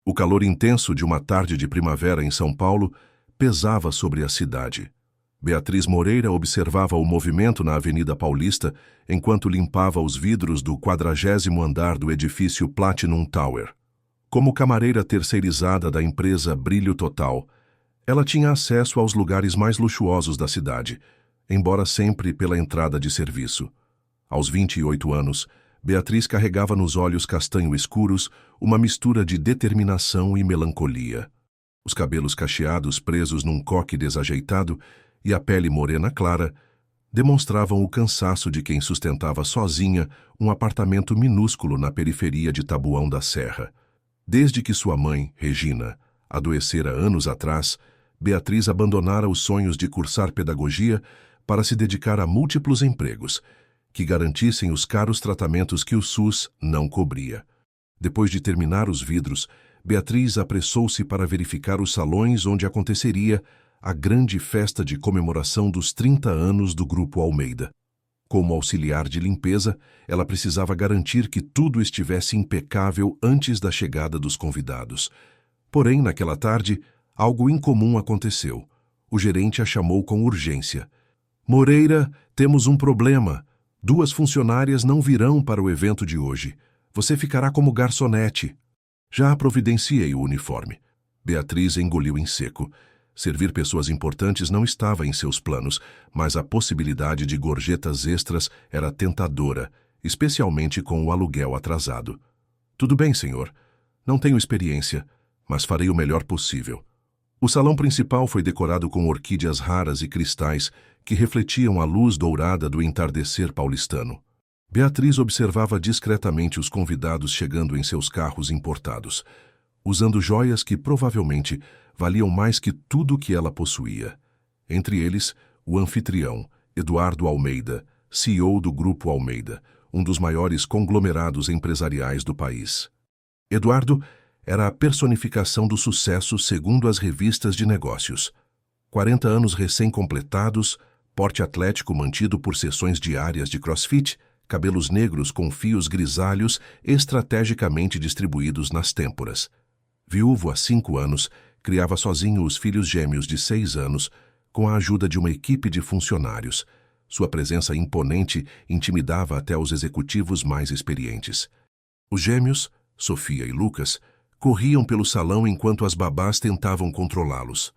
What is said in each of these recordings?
O calor intenso de uma tarde de primavera em São Paulo pesava sobre a cidade. Beatriz Moreira observava o movimento na Avenida Paulista enquanto limpava os vidros do 40º andar do edifício Platinum Tower. Como camareira terceirizada da empresa Brilho Total, ela tinha acesso aos lugares mais luxuosos da cidade, embora sempre pela entrada de serviço. Aos 28 anos, Beatriz carregava nos olhos castanho escuros uma mistura de determinação e melancolia. Os cabelos cacheados presos num coque desajeitado e a pele morena clara demonstravam o cansaço de quem sustentava sozinha um apartamento minúsculo na periferia de Taboão da Serra. Desde que sua mãe, Regina, adoecera anos atrás, Beatriz abandonara os sonhos de cursar pedagogia para se dedicar a múltiplos empregos, que garantissem os caros tratamentos que o SUS não cobria. Depois de terminar os vidros, Beatriz apressou-se para verificar os salões onde aconteceria a grande festa de comemoração dos 30 anos do Grupo Almeida. Como auxiliar de limpeza, ela precisava garantir que tudo estivesse impecável antes da chegada dos convidados. Porém, naquela tarde, algo incomum aconteceu. O gerente a chamou com urgência. "Moreira, temos um problema. 2 funcionárias não virão para o evento de hoje. Você ficará como garçonete." "Já providenciei o uniforme." Beatriz engoliu em seco. Servir pessoas importantes não estava em seus planos, mas a possibilidade de gorjetas extras era tentadora, especialmente com o aluguel atrasado. "Tudo bem, senhor. Não tenho experiência, mas farei o melhor possível." O salão principal foi decorado com orquídeas raras e cristais que refletiam a luz dourada do entardecer paulistano. Beatriz observava discretamente os convidados chegando em seus carros importados, usando joias que provavelmente valiam mais que tudo o que ela possuía. Entre eles, o anfitrião, Eduardo Almeida, CEO do Grupo Almeida, um dos maiores conglomerados empresariais do país. Eduardo era a personificação do sucesso segundo as revistas de negócios. 40 anos recém-completados, porte atlético mantido por sessões diárias de crossfit, cabelos negros com fios grisalhos estrategicamente distribuídos nas têmporas. Viúvo há 5 anos, criava sozinho os filhos gêmeos de 6 anos, com a ajuda de uma equipe de funcionários. Sua presença imponente intimidava até os executivos mais experientes. Os gêmeos, Sofia e Lucas, corriam pelo salão enquanto as babás tentavam controlá-los.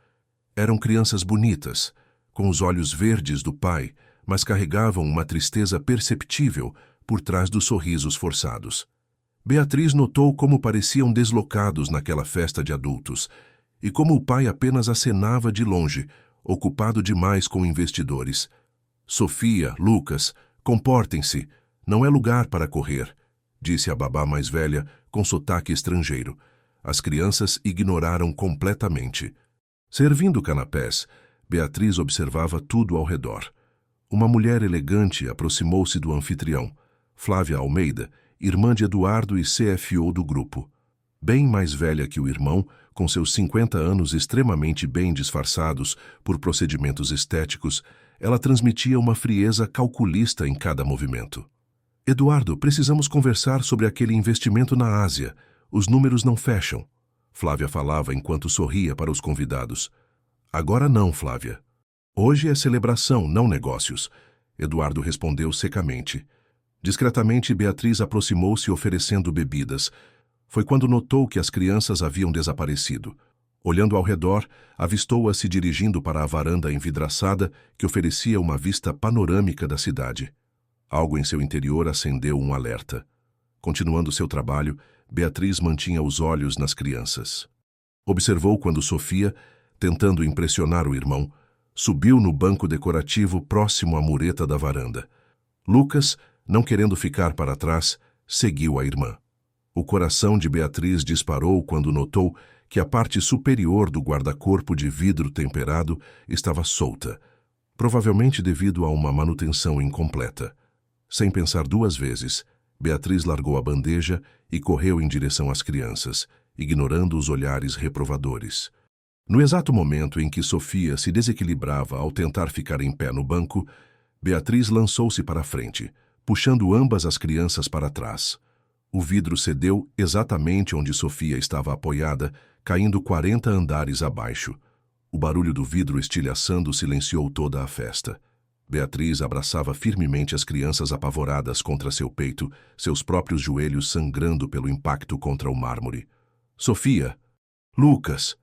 Eram crianças bonitas, com os olhos verdes do pai, mas carregavam uma tristeza perceptível por trás dos sorrisos forçados. Beatriz notou como pareciam deslocados naquela festa de adultos, e como o pai apenas acenava de longe, ocupado demais com investidores. "Sofia, Lucas, comportem-se, não é lugar para correr", disse a babá mais velha, com sotaque estrangeiro. As crianças ignoraram completamente. Servindo canapés, Beatriz observava tudo ao redor. Uma mulher elegante aproximou-se do anfitrião, Flávia Almeida, irmã de Eduardo e CFO do grupo. Bem mais velha que o irmão, com seus 50 anos extremamente bem disfarçados por procedimentos estéticos, ela transmitia uma frieza calculista em cada movimento. "Eduardo, precisamos conversar sobre aquele investimento na Ásia. Os números não fecham." Flávia falava enquanto sorria para os convidados. "Agora não, Flávia. Hoje é celebração, não negócios." Eduardo respondeu secamente. Discretamente, Beatriz aproximou-se oferecendo bebidas. Foi quando notou que as crianças haviam desaparecido. Olhando ao redor, avistou-a se dirigindo para a varanda envidraçada que oferecia uma vista panorâmica da cidade. Algo em seu interior acendeu um alerta. Continuando seu trabalho, Beatriz mantinha os olhos nas crianças. Observou quando Sofia, tentando impressionar o irmão, subiu no banco decorativo próximo à mureta da varanda. Lucas, não querendo ficar para trás, seguiu a irmã. O coração de Beatriz disparou quando notou que a parte superior do guarda-corpo de vidro temperado estava solta, provavelmente devido a uma manutenção incompleta. Sem pensar 2 vezes, Beatriz largou a bandeja e correu em direção às crianças, ignorando os olhares reprovadores. No exato momento em que Sofia se desequilibrava ao tentar ficar em pé no banco, Beatriz lançou-se para a frente, puxando ambas as crianças para trás. O vidro cedeu exatamente onde Sofia estava apoiada, caindo 40 andares abaixo. O barulho do vidro estilhaçando silenciou toda a festa. Beatriz abraçava firmemente as crianças apavoradas contra seu peito, seus próprios joelhos sangrando pelo impacto contra o mármore. Sofia! Lucas!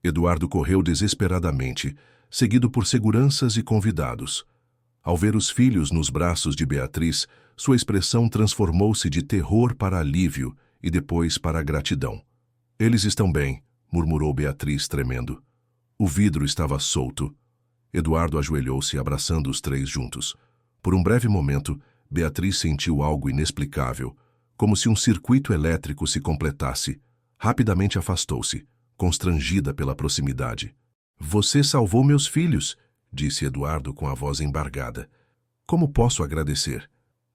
Eduardo correu desesperadamente, seguido por seguranças e convidados. Ao ver os filhos nos braços de Beatriz, sua expressão transformou-se de terror para alívio e depois para gratidão. Eles estão bem, murmurou Beatriz tremendo. O vidro estava solto. Eduardo ajoelhou-se abraçando os três juntos. Por um breve momento, Beatriz sentiu algo inexplicável, como se um circuito elétrico se completasse. Rapidamente afastou-se, constrangida pela proximidade. Você salvou meus filhos, disse Eduardo com a voz embargada. Como posso agradecer?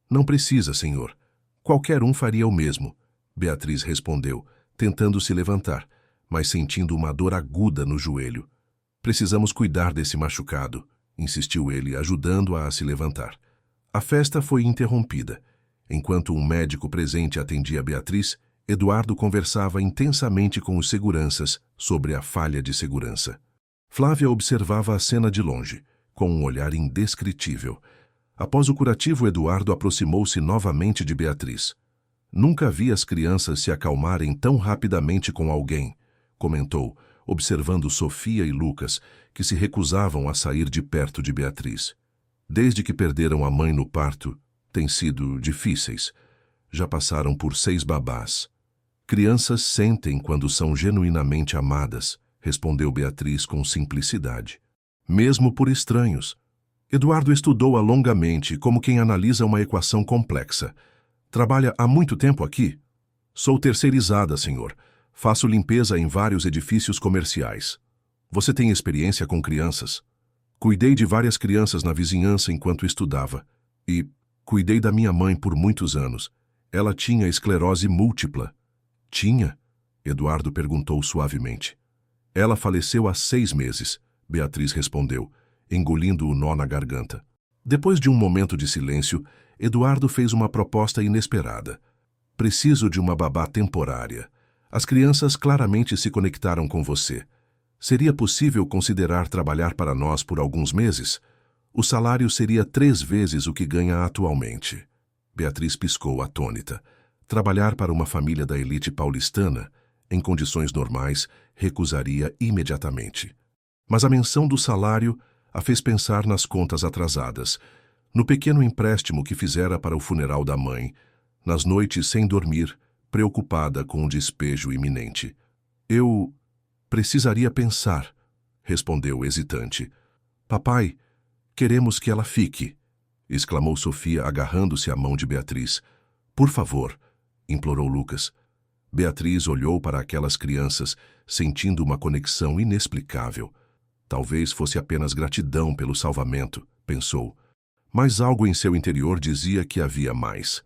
Não precisa, senhor. Qualquer um faria o mesmo, Beatriz respondeu, tentando se levantar, mas sentindo uma dor aguda no joelho. Precisamos cuidar desse machucado, insistiu ele, ajudando-a a se levantar. A festa foi interrompida. Enquanto um médico presente atendia Beatriz, Eduardo conversava intensamente com os seguranças sobre a falha de segurança. Flávia observava a cena de longe, com um olhar indescritível. Após o curativo, Eduardo aproximou-se novamente de Beatriz. Nunca vi as crianças se acalmarem tão rapidamente com alguém, comentou, observando Sofia e Lucas, que se recusavam a sair de perto de Beatriz. Desde que perderam a mãe no parto, têm sido difíceis. Já passaram por 6 babás. Crianças sentem quando são genuinamente amadas, respondeu Beatriz com simplicidade. Mesmo por estranhos. Eduardo estudou-a longamente, como quem analisa uma equação complexa. Trabalha há muito tempo aqui? Sou terceirizada, senhor. Faço limpeza em vários edifícios comerciais. Você tem experiência com crianças? Cuidei de várias crianças na vizinhança enquanto estudava. E cuidei da minha mãe por muitos anos. Ela tinha esclerose múltipla. Tinha? Eduardo perguntou suavemente. Ela faleceu há 6 meses, Beatriz respondeu, engolindo o nó na garganta. Depois de um momento de silêncio, Eduardo fez uma proposta inesperada. Preciso de uma babá temporária. As crianças claramente se conectaram com você. Seria possível considerar trabalhar para nós por alguns meses? O salário seria 3 vezes o que ganha atualmente. Beatriz piscou atônita. Trabalhar para uma família da elite paulistana, em condições normais, recusaria imediatamente. Mas a menção do salário a fez pensar nas contas atrasadas, no pequeno empréstimo que fizera para o funeral da mãe, nas noites sem dormir, preocupada com o despejo iminente. Eu precisaria pensar, respondeu hesitante. Papai, queremos que ela fique, exclamou Sofia agarrando-se à mão de Beatriz. Por favor, implorou Lucas. Beatriz olhou para aquelas crianças, sentindo uma conexão inexplicável. Talvez fosse apenas gratidão pelo salvamento, pensou. Mas algo em seu interior dizia que havia mais.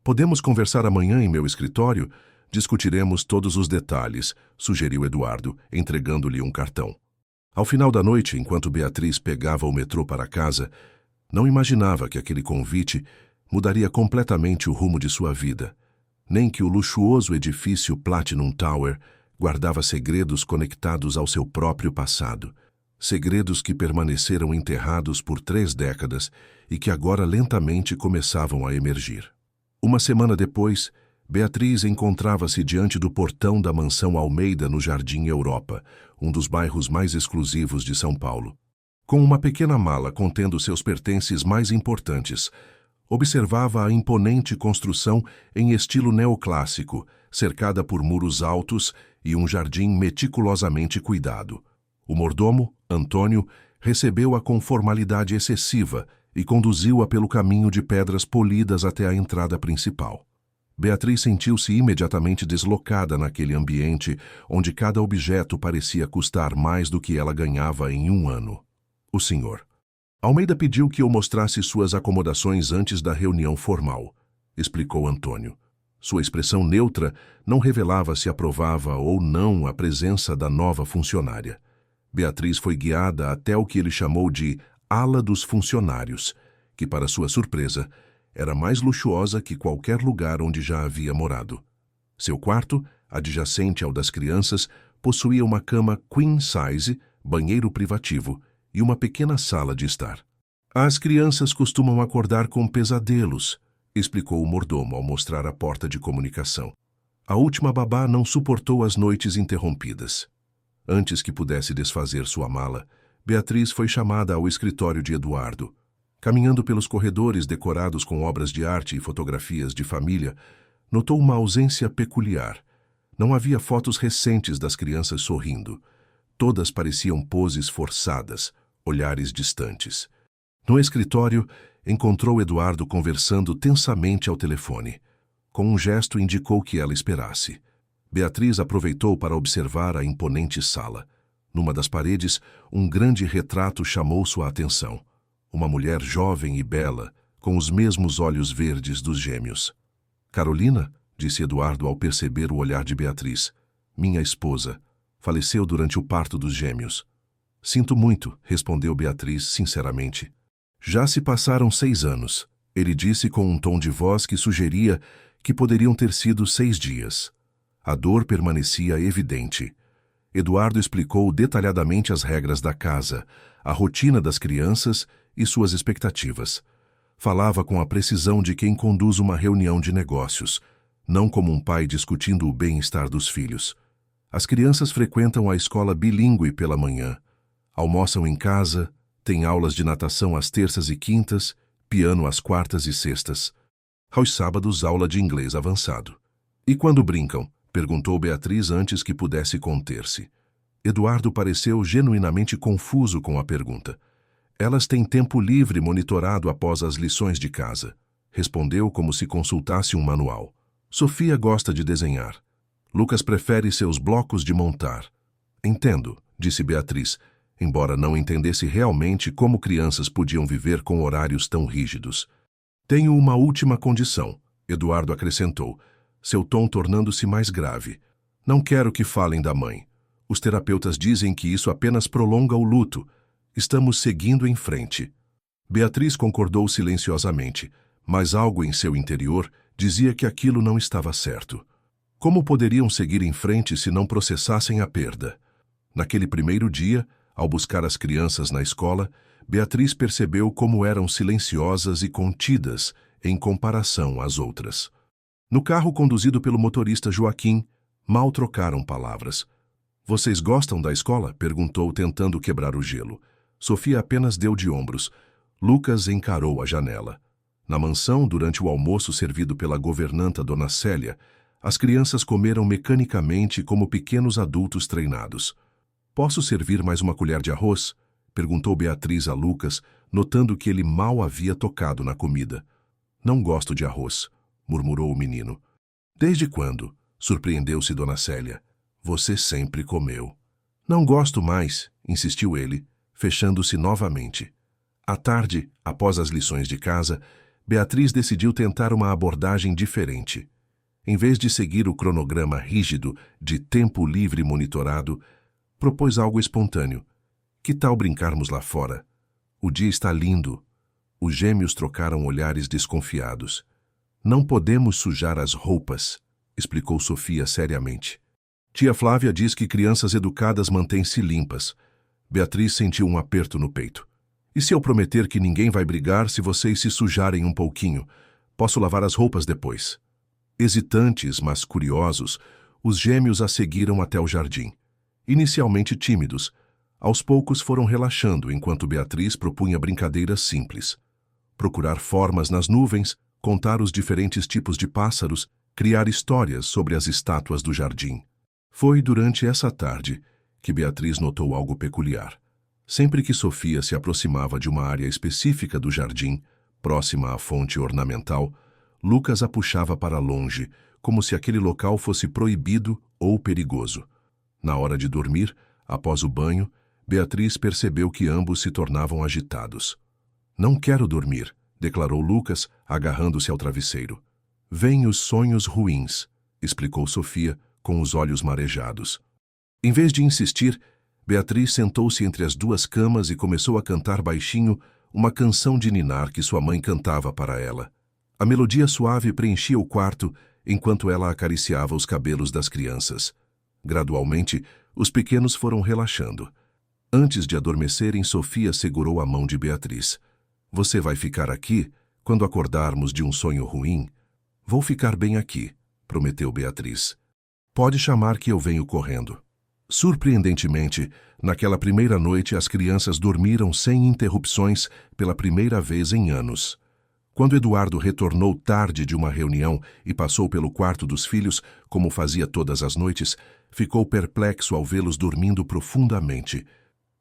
Podemos conversar amanhã em meu escritório? Discutiremos todos os detalhes, sugeriu Eduardo, entregando-lhe um cartão. Ao final da noite, enquanto Beatriz pegava o metrô para casa, não imaginava que aquele convite mudaria completamente o rumo de sua vida, nem que o luxuoso edifício Platinum Tower guardava segredos conectados ao seu próprio passado, segredos que permaneceram enterrados por 3 décadas e que agora lentamente começavam a emergir. Uma semana depois, Beatriz encontrava-se diante do portão da mansão Almeida no Jardim Europa, um dos bairros mais exclusivos de São Paulo. Com uma pequena mala contendo seus pertences mais importantes, observava a imponente construção em estilo neoclássico, cercada por muros altos e um jardim meticulosamente cuidado. O mordomo, Antônio, recebeu-a com formalidade excessiva e conduziu-a pelo caminho de pedras polidas até a entrada principal. Beatriz sentiu-se imediatamente deslocada naquele ambiente onde cada objeto parecia custar mais do que ela ganhava em 1 ano. O senhor Almeida pediu que eu mostrasse suas acomodações antes da reunião formal, explicou Antônio. Sua expressão neutra não revelava se aprovava ou não a presença da nova funcionária. Beatriz foi guiada até o que ele chamou de ala dos funcionários, que, para sua surpresa, era mais luxuosa que qualquer lugar onde já havia morado. Seu quarto, adjacente ao das crianças, possuía uma cama queen size, banheiro privativo e uma pequena sala de estar. As crianças costumam acordar com pesadelos, explicou o mordomo ao mostrar a porta de comunicação. A última babá não suportou as noites interrompidas. Antes que pudesse desfazer sua mala, Beatriz foi chamada ao escritório de Eduardo. Caminhando pelos corredores decorados com obras de arte e fotografias de família, notou uma ausência peculiar. Não havia fotos recentes das crianças sorrindo. Todas pareciam poses forçadas, olhares distantes. No escritório, encontrou Eduardo conversando tensamente ao telefone. Com um gesto, indicou que ela esperasse. Beatriz aproveitou para observar a imponente sala. Numa das paredes, um grande retrato chamou sua atenção. Uma mulher jovem e bela, com os mesmos olhos verdes dos gêmeos. Carolina, disse Eduardo ao perceber o olhar de Beatriz, minha esposa, faleceu durante o parto dos gêmeos. Sinto muito, respondeu Beatriz sinceramente. Já se passaram 6 anos, ele disse com um tom de voz que sugeria que poderiam ter sido 6 dias. A dor permanecia evidente. Eduardo explicou detalhadamente as regras da casa, a rotina das crianças e suas expectativas. Falava com a precisão de quem conduz uma reunião de negócios, não como um pai discutindo o bem-estar dos filhos. As crianças frequentam a escola bilíngue pela manhã, almoçam em casa, têm aulas de natação às terças e quintas, piano às quartas e sextas. Aos sábados, aula de inglês avançado. E quando brincam? Perguntou Beatriz antes que pudesse conter-se. Eduardo pareceu genuinamente confuso com a pergunta. Elas têm tempo livre monitorado após as lições de casa. Respondeu como se consultasse um manual. Sofia gosta de desenhar. Lucas prefere seus blocos de montar. Entendo, disse Beatriz, embora não entendesse realmente como crianças podiam viver com horários tão rígidos. Tenho uma última condição, Eduardo acrescentou, seu tom tornando-se mais grave. Não quero que falem da mãe. Os terapeutas dizem que isso apenas prolonga o luto. Estamos seguindo em frente. Beatriz concordou silenciosamente, mas algo em seu interior dizia que aquilo não estava certo. Como poderiam seguir em frente se não processassem a perda? Naquele primeiro dia, ao buscar as crianças na escola, Beatriz percebeu como eram silenciosas e contidas em comparação às outras. No carro conduzido pelo motorista Joaquim, mal trocaram palavras. Vocês gostam da escola? Perguntou, tentando quebrar o gelo. Sofia apenas deu de ombros. Lucas encarou a janela. Na mansão, durante o almoço servido pela governanta Dona Célia, as crianças comeram mecanicamente como pequenos adultos treinados. Posso servir mais uma colher de arroz? Perguntou Beatriz a Lucas, notando que ele mal havia tocado na comida. Não gosto de arroz, murmurou o menino. Desde quando? Surpreendeu-se Dona Célia. Você sempre comeu. Não gosto mais, insistiu ele, fechando-se novamente. À tarde, após as lições de casa, Beatriz decidiu tentar uma abordagem diferente. Em vez de seguir o cronograma rígido de tempo livre monitorado, propôs algo espontâneo. Que tal brincarmos lá fora? O dia está lindo. Os gêmeos trocaram olhares desconfiados. Não podemos sujar as roupas, explicou Sofia seriamente. Tia Flávia diz que crianças educadas mantêm-se limpas. Beatriz sentiu um aperto no peito. E se eu prometer que ninguém vai brigar se vocês se sujarem um pouquinho? Posso lavar as roupas depois. Hesitantes, mas curiosos, os gêmeos a seguiram até o jardim. Inicialmente tímidos, aos poucos foram relaxando enquanto Beatriz propunha brincadeiras simples. Procurar formas nas nuvens, contar os diferentes tipos de pássaros, criar histórias sobre as estátuas do jardim. Foi durante essa tarde que Beatriz notou algo peculiar. Sempre que Sofia se aproximava de uma área específica do jardim, próxima à fonte ornamental, Lucas a puxava para longe, como se aquele local fosse proibido ou perigoso. Na hora de dormir, após o banho, Beatriz percebeu que ambos se tornavam agitados. Não quero dormir, declarou Lucas, agarrando-se ao travesseiro. Vêm os sonhos ruins, explicou Sofia, com os olhos marejados. Em vez de insistir, Beatriz sentou-se entre as duas camas e começou a cantar baixinho uma canção de ninar que sua mãe cantava para ela. A melodia suave preenchia o quarto enquanto ela acariciava os cabelos das crianças. Gradualmente, os pequenos foram relaxando. Antes de adormecerem, Sofia segurou a mão de Beatriz. Você vai ficar aqui quando acordarmos de um sonho ruim? Vou ficar bem aqui, prometeu Beatriz. Pode chamar que eu venho correndo. Surpreendentemente, naquela primeira noite as crianças dormiram sem interrupções pela primeira vez em anos. Quando Eduardo retornou tarde de uma reunião e passou pelo quarto dos filhos, como fazia todas as noites, ficou perplexo ao vê-los dormindo profundamente.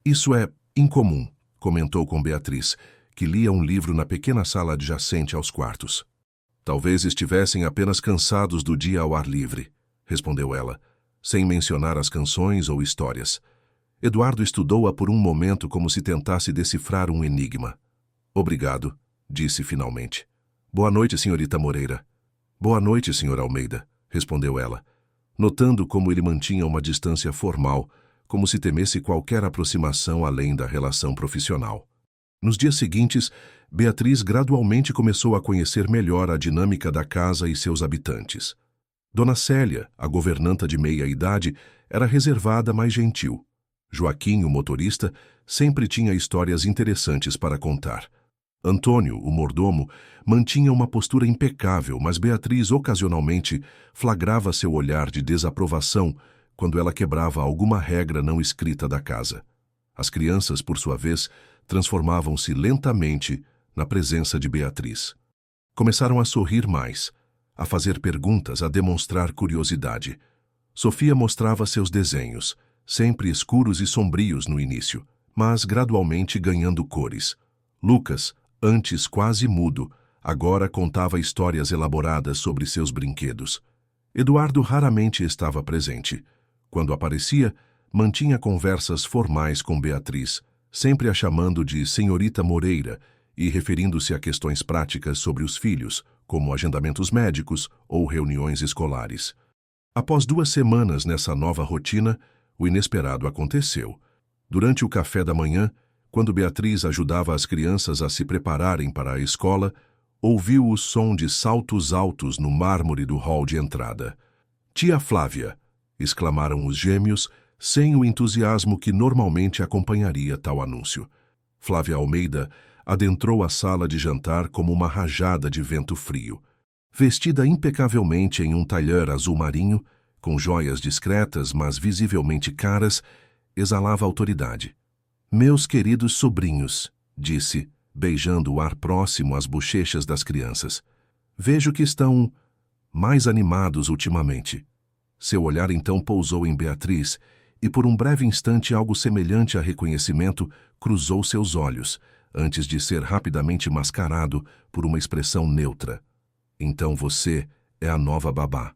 Isso é incomum, comentou com Beatriz, que lia um livro na pequena sala adjacente aos quartos. Talvez estivessem apenas cansados do dia ao ar livre, respondeu ela, sem mencionar as canções ou histórias. Eduardo estudou-a por um momento como se tentasse decifrar um enigma. Obrigado, disse finalmente. Boa noite, senhorita Moreira. Boa noite, senhor Almeida, respondeu ela, notando como ele mantinha uma distância formal, como se temesse qualquer aproximação além da relação profissional. Nos dias seguintes, Beatriz gradualmente começou a conhecer melhor a dinâmica da casa e seus habitantes. Dona Célia, a governanta de meia-idade, era reservada, mas gentil. Joaquim, o motorista, sempre tinha histórias interessantes para contar. Antônio, o mordomo, mantinha uma postura impecável, mas Beatriz ocasionalmente flagrava seu olhar de desaprovação quando ela quebrava alguma regra não escrita da casa. As crianças, por sua vez, transformavam-se lentamente na presença de Beatriz. Começaram a sorrir mais, a fazer perguntas, a demonstrar curiosidade. Sofia mostrava seus desenhos, sempre escuros e sombrios no início, mas gradualmente ganhando cores. Lucas, antes quase mudo, agora contava histórias elaboradas sobre seus brinquedos. Eduardo raramente estava presente. Quando aparecia, mantinha conversas formais com Beatriz, sempre a chamando de senhorita Moreira e referindo-se a questões práticas sobre os filhos, como agendamentos médicos ou reuniões escolares. Após 2 semanas nessa nova rotina, o inesperado aconteceu. Durante o café da manhã, quando Beatriz ajudava as crianças a se prepararem para a escola, ouviu o som de saltos altos no mármore do hall de entrada. Tia Flávia! Exclamaram os gêmeos, sem o entusiasmo que normalmente acompanharia tal anúncio. Flávia Almeida adentrou a sala de jantar como uma rajada de vento frio. Vestida impecavelmente em um tailleur azul marinho, com joias discretas, mas visivelmente caras, exalava autoridade. Meus queridos sobrinhos, disse, beijando o ar próximo às bochechas das crianças. Vejo que estão mais animados ultimamente. Seu olhar então pousou em Beatriz e por um breve instante algo semelhante a reconhecimento cruzou seus olhos, antes de ser rapidamente mascarado por uma expressão neutra. Então você é a nova babá.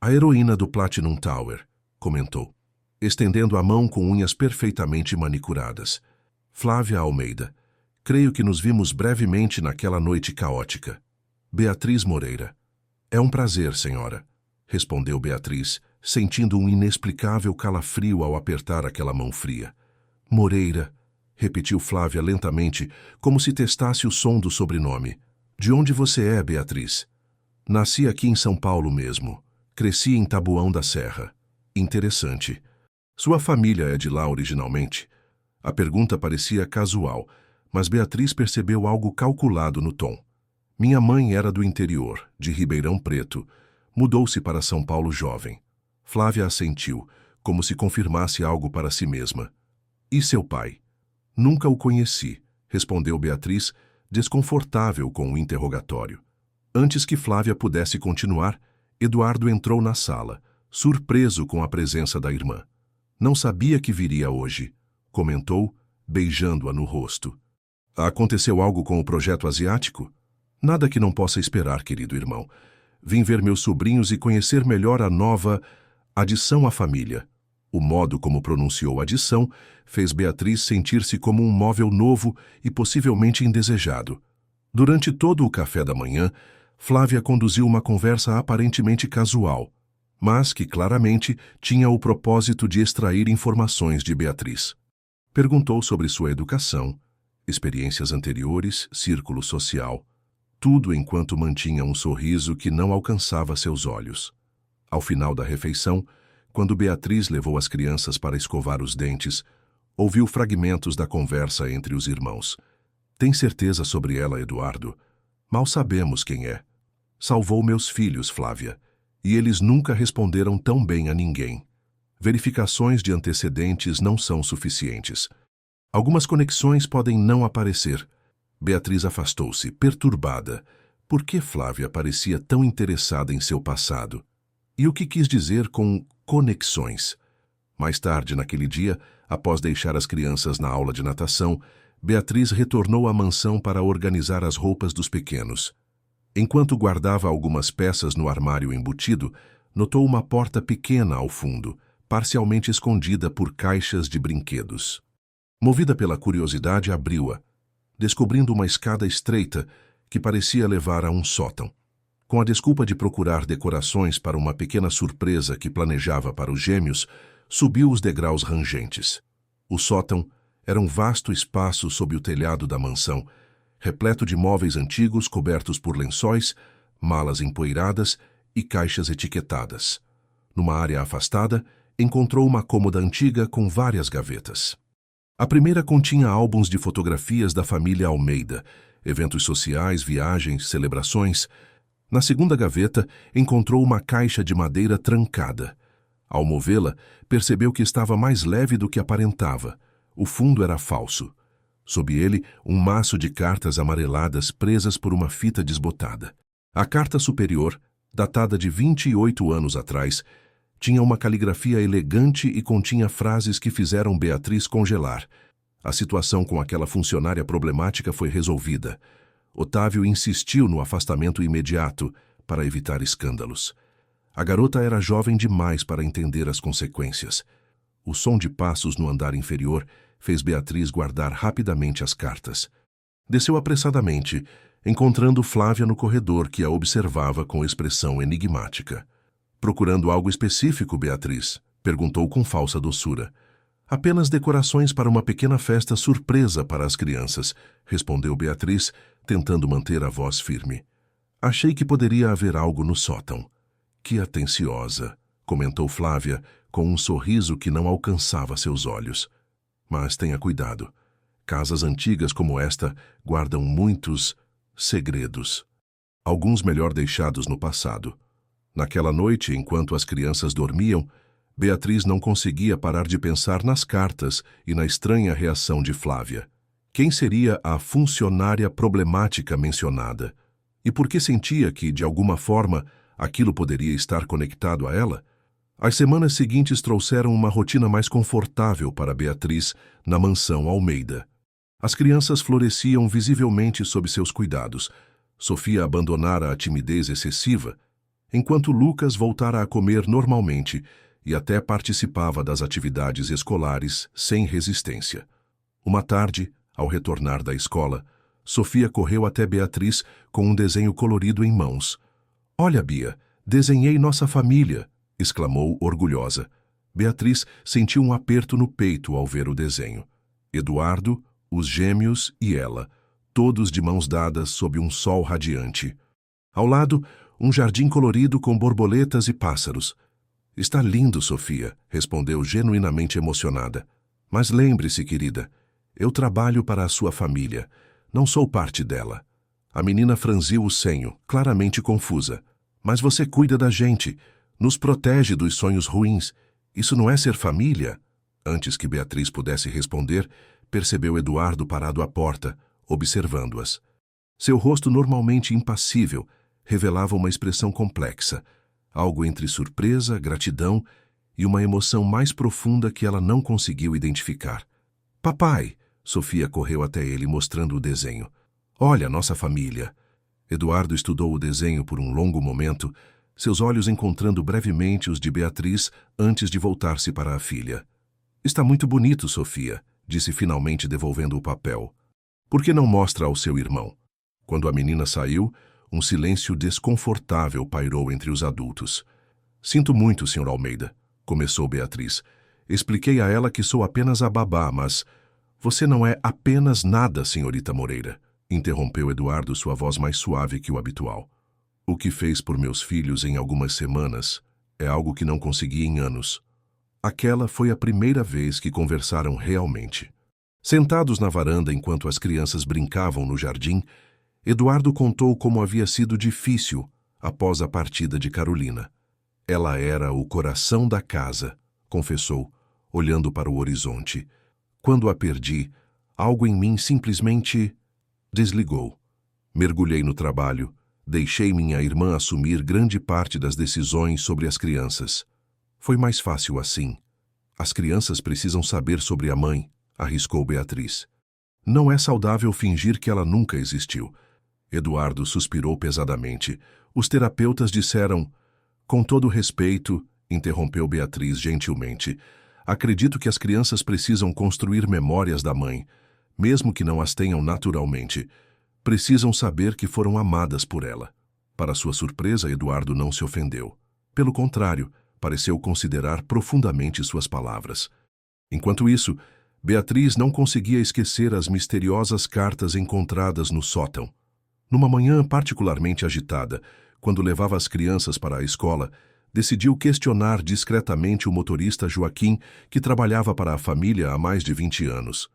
A heroína do Platinum Tower, comentou, estendendo a mão com unhas perfeitamente manicuradas. Flávia Almeida, creio que nos vimos brevemente naquela noite caótica. Beatriz Moreira. É um prazer, senhora, respondeu Beatriz, sentindo um inexplicável calafrio ao apertar aquela mão fria. Moreira, repetiu Flávia lentamente, como se testasse o som do sobrenome. De onde você é, Beatriz? Nasci aqui em São Paulo mesmo. Cresci em Taboão da Serra. Interessante. Sua família é de lá originalmente? A pergunta parecia casual, mas Beatriz percebeu algo calculado no tom. Minha mãe era do interior, de Ribeirão Preto. Mudou-se para São Paulo jovem. Flávia assentiu, como se confirmasse algo para si mesma. E seu pai? Nunca o conheci, respondeu Beatriz, desconfortável com o interrogatório. Antes que Flávia pudesse continuar, Eduardo entrou na sala, surpreso com a presença da irmã. Não sabia que viria hoje, comentou, beijando-a no rosto. Aconteceu algo com o projeto asiático? Nada que não possa esperar, querido irmão. Vim ver meus sobrinhos e conhecer melhor a nova adição à família. O modo como pronunciou adição fez Beatriz sentir-se como um móvel novo e possivelmente indesejado. Durante todo o café da manhã, Flávia conduziu uma conversa aparentemente casual, mas que claramente tinha o propósito de extrair informações de Beatriz. Perguntou sobre sua educação, experiências anteriores, círculo social. tudo enquanto mantinha um sorriso que não alcançava seus olhos. Ao final da refeição, quando Beatriz levou as crianças para escovar os dentes, ouviu fragmentos da conversa entre os irmãos. Tem certeza sobre ela, Eduardo? Mal sabemos quem é. Salvou meus filhos, Flávia, e eles nunca responderam tão bem a ninguém. Verificações de antecedentes não são suficientes. Algumas conexões podem não aparecer. Beatriz afastou-se, perturbada. Por que Flávia parecia tão interessada em seu passado? E o que quis dizer com conexões? Mais tarde naquele dia, após deixar as crianças na aula de natação, Beatriz retornou à mansão para organizar as roupas dos pequenos. Enquanto guardava algumas peças no armário embutido, notou uma porta pequena ao fundo, parcialmente escondida por caixas de brinquedos. Movida pela curiosidade, abriu-a, descobrindo uma escada estreita que parecia levar a um sótão. Com a desculpa de procurar decorações para uma pequena surpresa que planejava para os gêmeos, subiu os degraus rangentes. O sótão era um vasto espaço sob o telhado da mansão, repleto de móveis antigos cobertos por lençóis, malas empoeiradas e caixas etiquetadas. Numa área afastada, encontrou uma cômoda antiga com várias gavetas. A primeira continha álbuns de fotografias da família Almeida, eventos sociais, viagens, celebrações. Na segunda gaveta, encontrou uma caixa de madeira trancada. Ao movê-la, percebeu que estava mais leve do que aparentava. O fundo era falso. Sob ele, um maço de cartas amareladas presas por uma fita desbotada. A carta superior, datada de 28 anos atrás, tinha uma caligrafia elegante e continha frases que fizeram Beatriz congelar. A situação com aquela funcionária problemática foi resolvida. Otávio insistiu no afastamento imediato para evitar escândalos. A garota era jovem demais para entender as consequências. O som de passos no andar inferior fez Beatriz guardar rapidamente as cartas. Desceu apressadamente, encontrando Flávia no corredor, que a observava com expressão enigmática. «Procurando algo específico, Beatriz?» perguntou com falsa doçura. «Apenas decorações para uma pequena festa surpresa para as crianças», respondeu Beatriz, tentando manter a voz firme. «Achei que poderia haver algo no sótão». «Que atenciosa», comentou Flávia, com um sorriso que não alcançava seus olhos. «Mas tenha cuidado. Casas antigas como esta guardam muitos segredos. Alguns melhor deixados no passado». Naquela noite, enquanto as crianças dormiam, Beatriz não conseguia parar de pensar nas cartas e na estranha reação de Flávia. Quem seria a funcionária problemática mencionada? E por que sentia que, de alguma forma, aquilo poderia estar conectado a ela? As semanas seguintes trouxeram uma rotina mais confortável para Beatriz na mansão Almeida. As crianças floresciam visivelmente sob seus cuidados. Sofia abandonara a timidez excessiva, enquanto Lucas voltara a comer normalmente e até participava das atividades escolares sem resistência. Uma tarde, ao retornar da escola, Sofia correu até Beatriz com um desenho colorido em mãos. «Olha, Bia, desenhei nossa família!» exclamou orgulhosa. Beatriz sentiu um aperto no peito ao ver o desenho. Eduardo, os gêmeos e ela, todos de mãos dadas sob um sol radiante. Ao lado, um jardim colorido com borboletas e pássaros. «Está lindo, Sofia», respondeu genuinamente emocionada. «Mas lembre-se, querida, eu trabalho para a sua família, não sou parte dela». A menina franziu o senho, claramente confusa. «Mas você cuida da gente, nos protege dos sonhos ruins. Isso não é ser família?» Antes que Beatriz pudesse responder, percebeu Eduardo parado à porta, observando-as. Seu rosto normalmente impassível revelava uma expressão complexa, algo entre surpresa, gratidão e uma emoção mais profunda que ela não conseguiu identificar. «Papai!» Sofia correu até ele mostrando o desenho. «Olha, nossa família!» Eduardo estudou o desenho por um longo momento, seus olhos encontrando brevemente os de Beatriz antes de voltar-se para a filha. «Está muito bonito, Sofia», disse finalmente devolvendo o papel. «Por que não mostra ao seu irmão?» Quando a menina saiu, um silêncio desconfortável pairou entre os adultos. «Sinto muito, Sr. Almeida», começou Beatriz. «Expliquei a ela que sou apenas a babá, mas você não é apenas nada, senhorita Moreira. interrompeu Eduardo, sua voz mais suave que o habitual. O que fez por meus filhos em algumas semanas é algo que não consegui em anos. Aquela foi a primeira vez que conversaram realmente. Sentados na varanda enquanto as crianças brincavam no jardim, Eduardo contou como havia sido difícil após a partida de Carolina. Ela era o coração da casa, confessou, olhando para o horizonte. Quando a perdi, algo em mim simplesmente desligou. Mergulhei no trabalho, deixei minha irmã assumir grande parte das decisões sobre as crianças. Foi mais fácil assim. As crianças precisam saber sobre a mãe, arriscou Beatriz. Não é saudável fingir que ela nunca existiu. Eduardo suspirou pesadamente. Os terapeutas disseram... Com todo respeito, interrompeu Beatriz gentilmente, acredito que as crianças precisam construir memórias da mãe, mesmo que não as tenham naturalmente. Precisam saber que foram amadas por ela. Para sua surpresa, Eduardo não se ofendeu. Pelo contrário, pareceu considerar profundamente suas palavras. Enquanto isso, Beatriz não conseguia esquecer as misteriosas cartas encontradas no sótão. Numa manhã particularmente agitada, quando levava as crianças para a escola, decidiu questionar discretamente o motorista Joaquim, que trabalhava para a família há mais de 20 anos.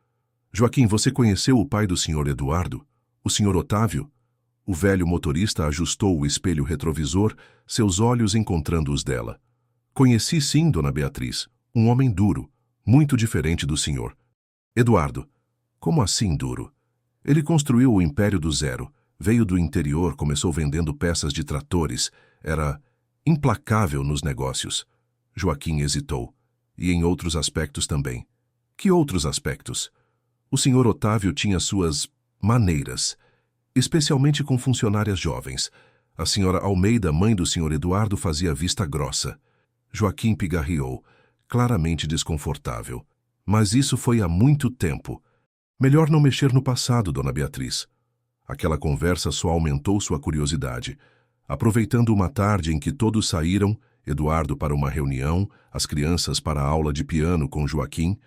Joaquim, você conheceu o pai do Sr. Eduardo? O Sr. Otávio? O velho motorista ajustou o espelho retrovisor, seus olhos encontrando os dela. Conheci sim, dona Beatriz. Um homem duro, muito diferente do senhor. Eduardo. Como assim duro? Ele construiu o império do zero. Veio do interior, começou vendendo peças de tratores. Era implacável nos negócios. Joaquim hesitou. E em outros aspectos também. Que outros aspectos? O senhor Otávio tinha suas maneiras, especialmente com funcionárias jovens. A senhora Almeida, mãe do senhor Eduardo, fazia vista grossa. Joaquim pigarreou, claramente desconfortável. Mas isso foi há muito tempo. Melhor não mexer no passado, dona Beatriz. Aquela conversa só aumentou sua curiosidade. Aproveitando uma tarde em que todos saíram, Eduardo para uma reunião, as crianças para a aula de piano com Joaquim,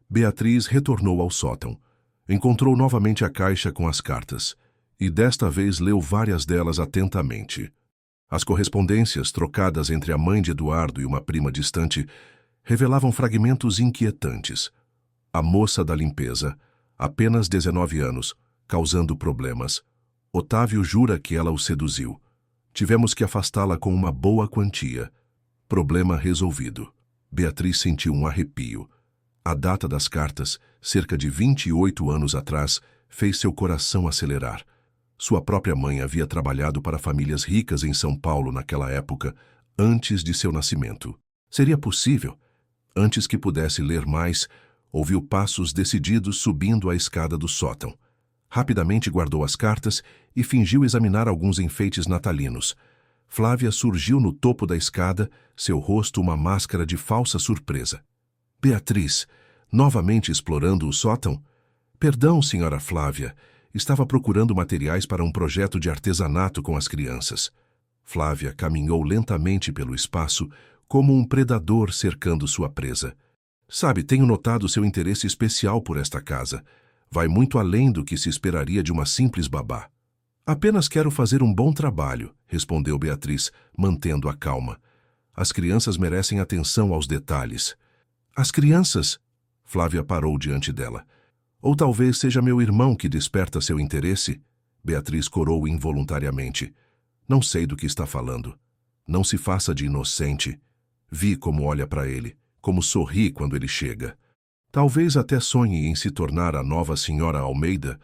Beatriz retornou ao sótão. Encontrou novamente a caixa com as cartas, e desta vez leu várias delas atentamente. As correspondências, trocadas entre a mãe de Eduardo e uma prima distante, revelavam fragmentos inquietantes. A moça da limpeza, apenas 19 anos, causando problemas. Otávio jura que ela o seduziu. Tivemos que afastá-la com uma boa quantia. Problema resolvido. Beatriz sentiu um arrepio. A data das cartas, cerca de 28 anos atrás, fez seu coração acelerar. Sua própria mãe havia trabalhado para famílias ricas em São Paulo naquela época, antes de seu nascimento. Seria possível? Antes que pudesse ler mais, ouviu passos decididos subindo a escada do sótão. Rapidamente guardou as cartas e fingiu examinar alguns enfeites natalinos. Flávia surgiu no topo da escada, seu rosto uma máscara de falsa surpresa. Beatriz, novamente explorando o sótão? Perdão, senhora Flávia. Estava procurando materiais para um projeto de artesanato com as crianças. Flávia caminhou lentamente pelo espaço, como um predador cercando sua presa. Sabe, tenho notado seu interesse especial por esta casa. Vai muito além do que se esperaria de uma simples babá. Apenas quero fazer um bom trabalho, respondeu Beatriz, mantendo a calma. As crianças merecem atenção aos detalhes. As crianças? Flávia parou diante dela. Ou talvez seja meu irmão que desperta seu interesse? Beatriz corou involuntariamente. Não sei do que está falando. Não se faça de inocente. Vi como olha para ele, como sorri quando ele chega. Talvez até sonhe em se tornar a nova senhora Almeida.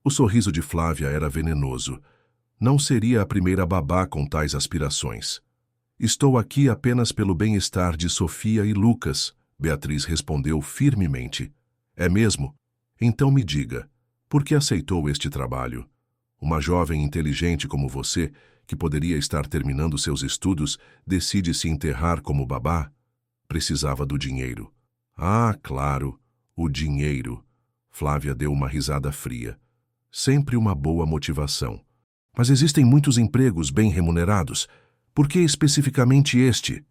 O sorriso de Flávia era venenoso. Não seria a primeira babá com tais aspirações. Estou aqui apenas pelo bem-estar de Sofia e Lucas, Beatriz respondeu firmemente. É mesmo? Então me diga, por que aceitou este trabalho? Uma jovem inteligente como você, que poderia estar terminando seus estudos, decide se enterrar como babá? Precisava do dinheiro. Ah, claro, o dinheiro. Flávia deu uma risada fria. Sempre uma boa motivação. Mas existem muitos empregos bem remunerados. Por que especificamente este?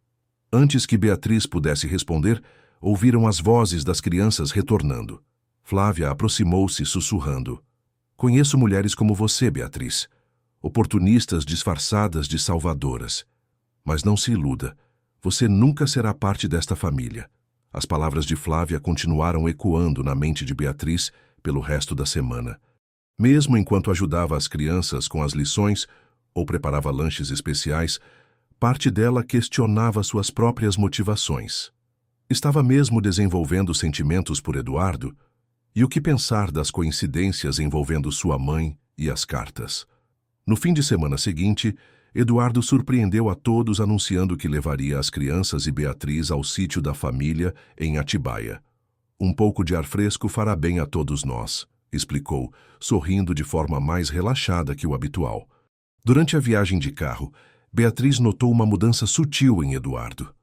Antes que Beatriz pudesse responder, ouviram as vozes das crianças retornando. Flávia aproximou-se sussurrando. Conheço mulheres como você, Beatriz, oportunistas disfarçadas de salvadoras. Mas não se iluda, você nunca será parte desta família. As palavras de Flávia continuaram ecoando na mente de Beatriz pelo resto da semana. Mesmo enquanto ajudava as crianças com as lições ou preparava lanches especiais, parte dela questionava suas próprias motivações. Estava mesmo desenvolvendo sentimentos por Eduardo? E o que pensar das coincidências envolvendo sua mãe e as cartas? No fim de semana seguinte, Eduardo surpreendeu a todos anunciando que levaria as crianças e Beatriz ao sítio da família em Atibaia. Um pouco de ar fresco fará bem a todos nós, explicou, sorrindo de forma mais relaxada que o habitual. Durante a viagem de carro, Beatriz notou uma mudança sutil em Eduardo.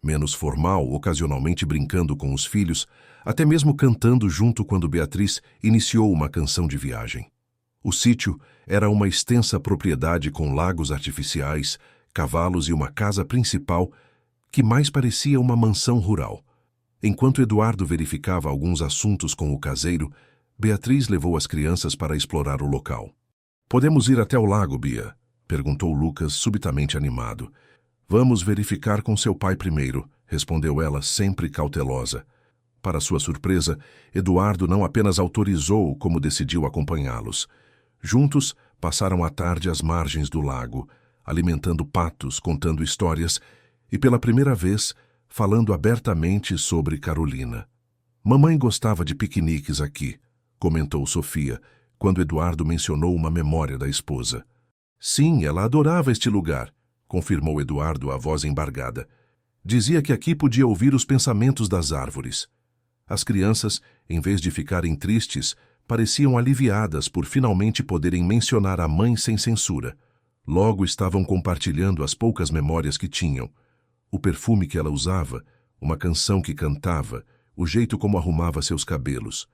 Menos formal, ocasionalmente brincando com os filhos, até mesmo cantando junto quando Beatriz iniciou uma canção de viagem. O sítio era uma extensa propriedade com lagos artificiais, cavalos e uma casa principal que mais parecia uma mansão rural. Enquanto Eduardo verificava alguns assuntos com o caseiro, Beatriz levou as crianças para explorar o local. "Podemos ir até o lago, Bia?" perguntou Lucas, subitamente animado. "Vamos verificar com seu pai primeiro", respondeu ela, sempre cautelosa. Para sua surpresa, Eduardo não apenas autorizou, como decidiu acompanhá-los. Juntos, passaram a tarde às margens do lago, alimentando patos, contando histórias e, pela primeira vez, falando abertamente sobre Carolina. "Mamãe gostava de piqueniques aqui", comentou Sofia, quando Eduardo mencionou uma memória da esposa. "Sim, ela adorava este lugar", confirmou Eduardo, a voz embargada. "Dizia que aqui podia ouvir os pensamentos das árvores." As crianças, em vez de ficarem tristes, pareciam aliviadas por finalmente poderem mencionar a mãe sem censura. Logo estavam compartilhando as poucas memórias que tinham. O perfume que ela usava, uma canção que cantava, o jeito como arrumava seus cabelos.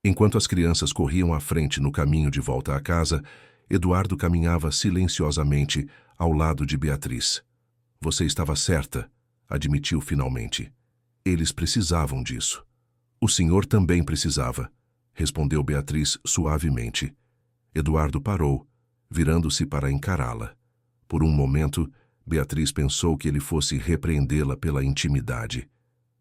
Enquanto as crianças corriam à frente no caminho de volta à casa, Eduardo caminhava silenciosamente ao lado de Beatriz. "Você estava certa", admitiu finalmente. "Eles precisavam disso." "O senhor também precisava", respondeu Beatriz suavemente. Eduardo parou, virando-se para encará-la. Por um momento, Beatriz pensou que ele fosse repreendê-la pela intimidade.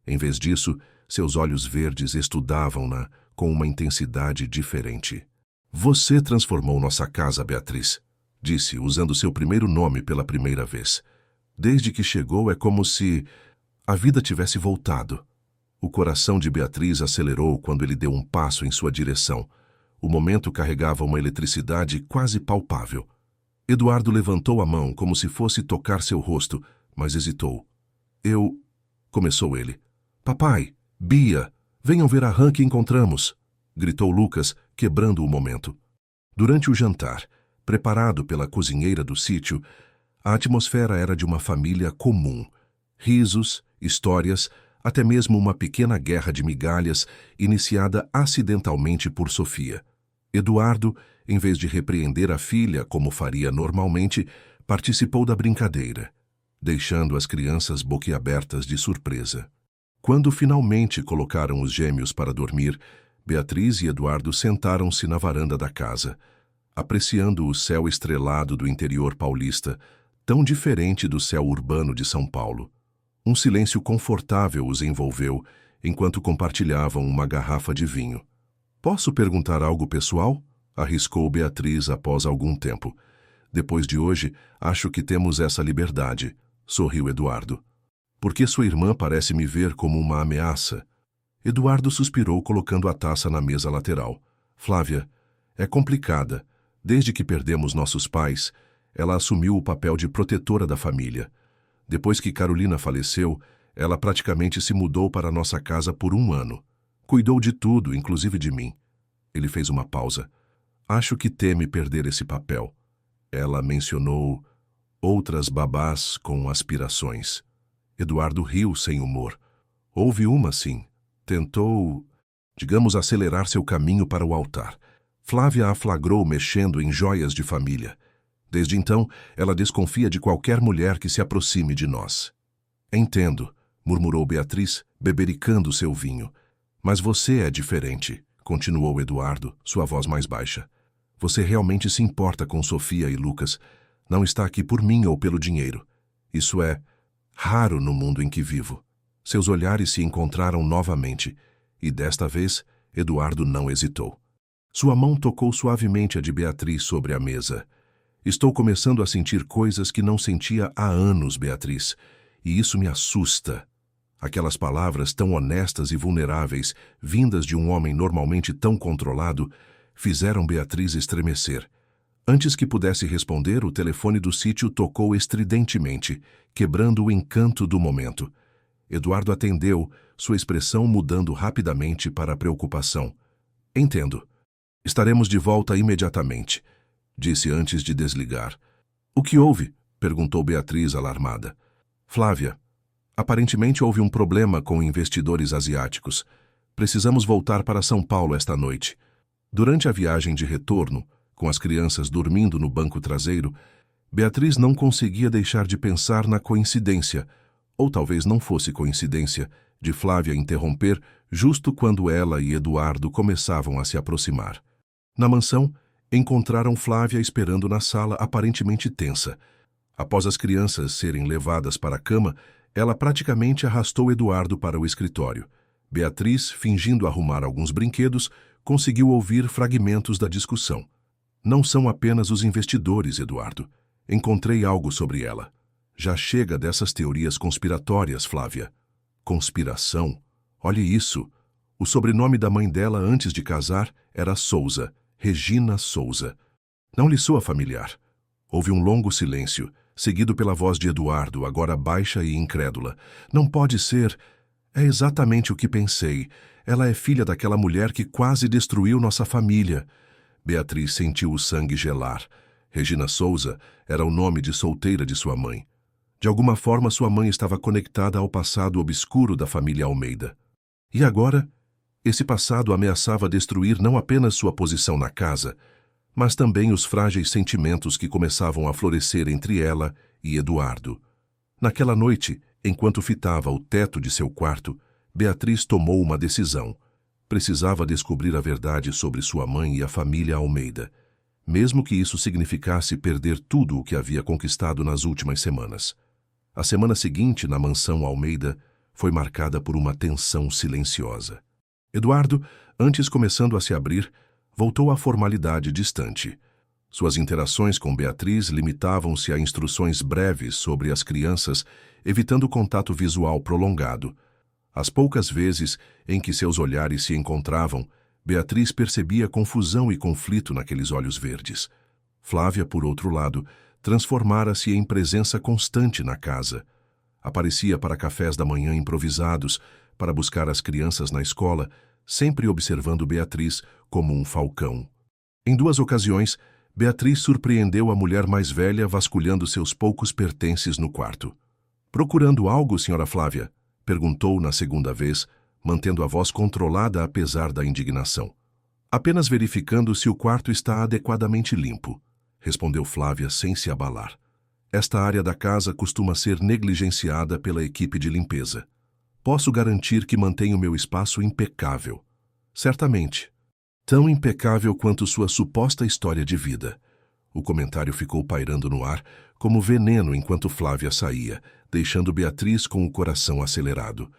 Em vez disso, seus olhos verdes estudavam-na com uma intensidade diferente. "Você transformou nossa casa, Beatriz", disse, usando seu primeiro nome pela primeira vez. "Desde que chegou é como se a vida tivesse voltado." O coração de Beatriz acelerou quando ele deu um passo em sua direção. O momento carregava uma eletricidade quase palpável. Eduardo levantou a mão como se fosse tocar seu rosto, mas hesitou. "Eu..." começou ele. "Papai, Bia, venham ver a rã que encontramos", gritou Lucas, quebrando o momento. Durante o jantar, preparado pela cozinheira do sítio, a atmosfera era de uma família comum. Risos, histórias, até mesmo uma pequena guerra de migalhas iniciada acidentalmente por Sofia. Eduardo, em vez de repreender a filha como faria normalmente, participou da brincadeira, deixando as crianças boquiabertas de surpresa. Quando finalmente colocaram os gêmeos para dormir, Beatriz e Eduardo sentaram-se na varanda da casa, apreciando o céu estrelado do interior paulista, tão diferente do céu urbano de São Paulo. Um silêncio confortável os envolveu enquanto compartilhavam uma garrafa de vinho. "Posso perguntar algo pessoal?" arriscou Beatriz após algum tempo. "Depois de hoje, acho que temos essa liberdade", sorriu Eduardo. "Porque sua irmã parece me ver como uma ameaça." Eduardo suspirou, colocando a taça na mesa lateral. "Flávia, é complicada. Desde que perdemos nossos pais, ela assumiu o papel de protetora da família. Depois que Carolina faleceu, ela praticamente se mudou para nossa casa por 1 ano. Cuidou de tudo, inclusive de mim." Ele fez uma pausa. "Acho que teme perder esse papel." Ela mencionou outras babás com aspirações. Eduardo riu sem humor. "Houve uma, sim. Tentou, digamos, acelerar seu caminho para o altar. Flávia a flagrou mexendo em joias de família. Desde então, ela desconfia de qualquer mulher que se aproxime de nós." "Entendo", murmurou Beatriz, bebericando seu vinho. "Mas você é diferente", continuou Eduardo, sua voz mais baixa. Você realmente se importa com Sofia e Lucas. Não está aqui por mim ou pelo dinheiro. Isso é raro no mundo em que vivo. Seus olhares se encontraram novamente, e desta vez, Eduardo não hesitou. Sua mão tocou suavemente a de Beatriz sobre a mesa. Estou começando a sentir coisas que não sentia há anos, Beatriz, e isso me assusta. Aquelas palavras tão honestas e vulneráveis, vindas de um homem normalmente tão controlado, fizeram Beatriz estremecer. Antes que pudesse responder, o telefone do sítio tocou estridentemente, quebrando o encanto do momento. Eduardo atendeu, sua expressão mudando rapidamente para a preocupação. Entendo. Estaremos de volta imediatamente, disse antes de desligar. O que houve? Perguntou Beatriz alarmada. Flávia, aparentemente houve um problema com investidores asiáticos. Precisamos voltar para São Paulo esta noite. Durante a viagem de retorno, com as crianças dormindo no banco traseiro, Beatriz não conseguia deixar de pensar na coincidência, ou talvez não fosse coincidência, de Flávia interromper justo quando ela e Eduardo começavam a se aproximar. Na mansão, encontraram Flávia esperando na sala aparentemente tensa. Após as crianças serem levadas para a cama, ela praticamente arrastou Eduardo para o escritório. Beatriz, fingindo arrumar alguns brinquedos, conseguiu ouvir fragmentos da discussão. Não são apenas os investidores, Eduardo. Encontrei algo sobre ela. Já chega dessas teorias conspiratórias, Flávia. Conspiração? Olhe isso. O sobrenome da mãe dela antes de casar era Souza, Regina Souza. Não lhe soa familiar. Houve um longo silêncio, seguido pela voz de Eduardo, agora baixa e incrédula. Não pode ser. É exatamente o que pensei. Ela é filha daquela mulher que quase destruiu nossa família. Beatriz sentiu o sangue gelar. Regina Souza era o nome de solteira de sua mãe. De alguma forma, sua mãe estava conectada ao passado obscuro da família Almeida. E agora, esse passado ameaçava destruir não apenas sua posição na casa, mas também os frágeis sentimentos que começavam a florescer entre ela e Eduardo. Naquela noite, enquanto fitava o teto de seu quarto, Beatriz tomou uma decisão. Precisava descobrir a verdade sobre sua mãe e a família Almeida, mesmo que isso significasse perder tudo o que havia conquistado nas últimas semanas. A semana seguinte, na mansão Almeida, foi marcada por uma tensão silenciosa. Eduardo, antes começando a se abrir, voltou à formalidade distante. Suas interações com Beatriz limitavam-se a instruções breves sobre as crianças, evitando contato visual prolongado. As poucas vezes em que seus olhares se encontravam, Beatriz percebia confusão e conflito naqueles olhos verdes. Flávia, por outro lado, transformara-se em presença constante na casa. Aparecia para cafés da manhã improvisados, para buscar as crianças na escola, sempre observando Beatriz como um falcão. Em 2 ocasiões, Beatriz surpreendeu a mulher mais velha vasculhando seus poucos pertences no quarto. "Procurando algo, senhora Flávia?" perguntou na segunda vez, mantendo a voz controlada apesar da indignação. "Apenas verificando se o quarto está adequadamente limpo", respondeu Flávia sem se abalar. "Esta área da casa costuma ser negligenciada pela equipe de limpeza. Posso garantir que mantenho meu espaço impecável." "Certamente. Tão impecável quanto sua suposta história de vida." O comentário ficou pairando no ar, como veneno enquanto Flávia saía, deixando Beatriz com o coração acelerado.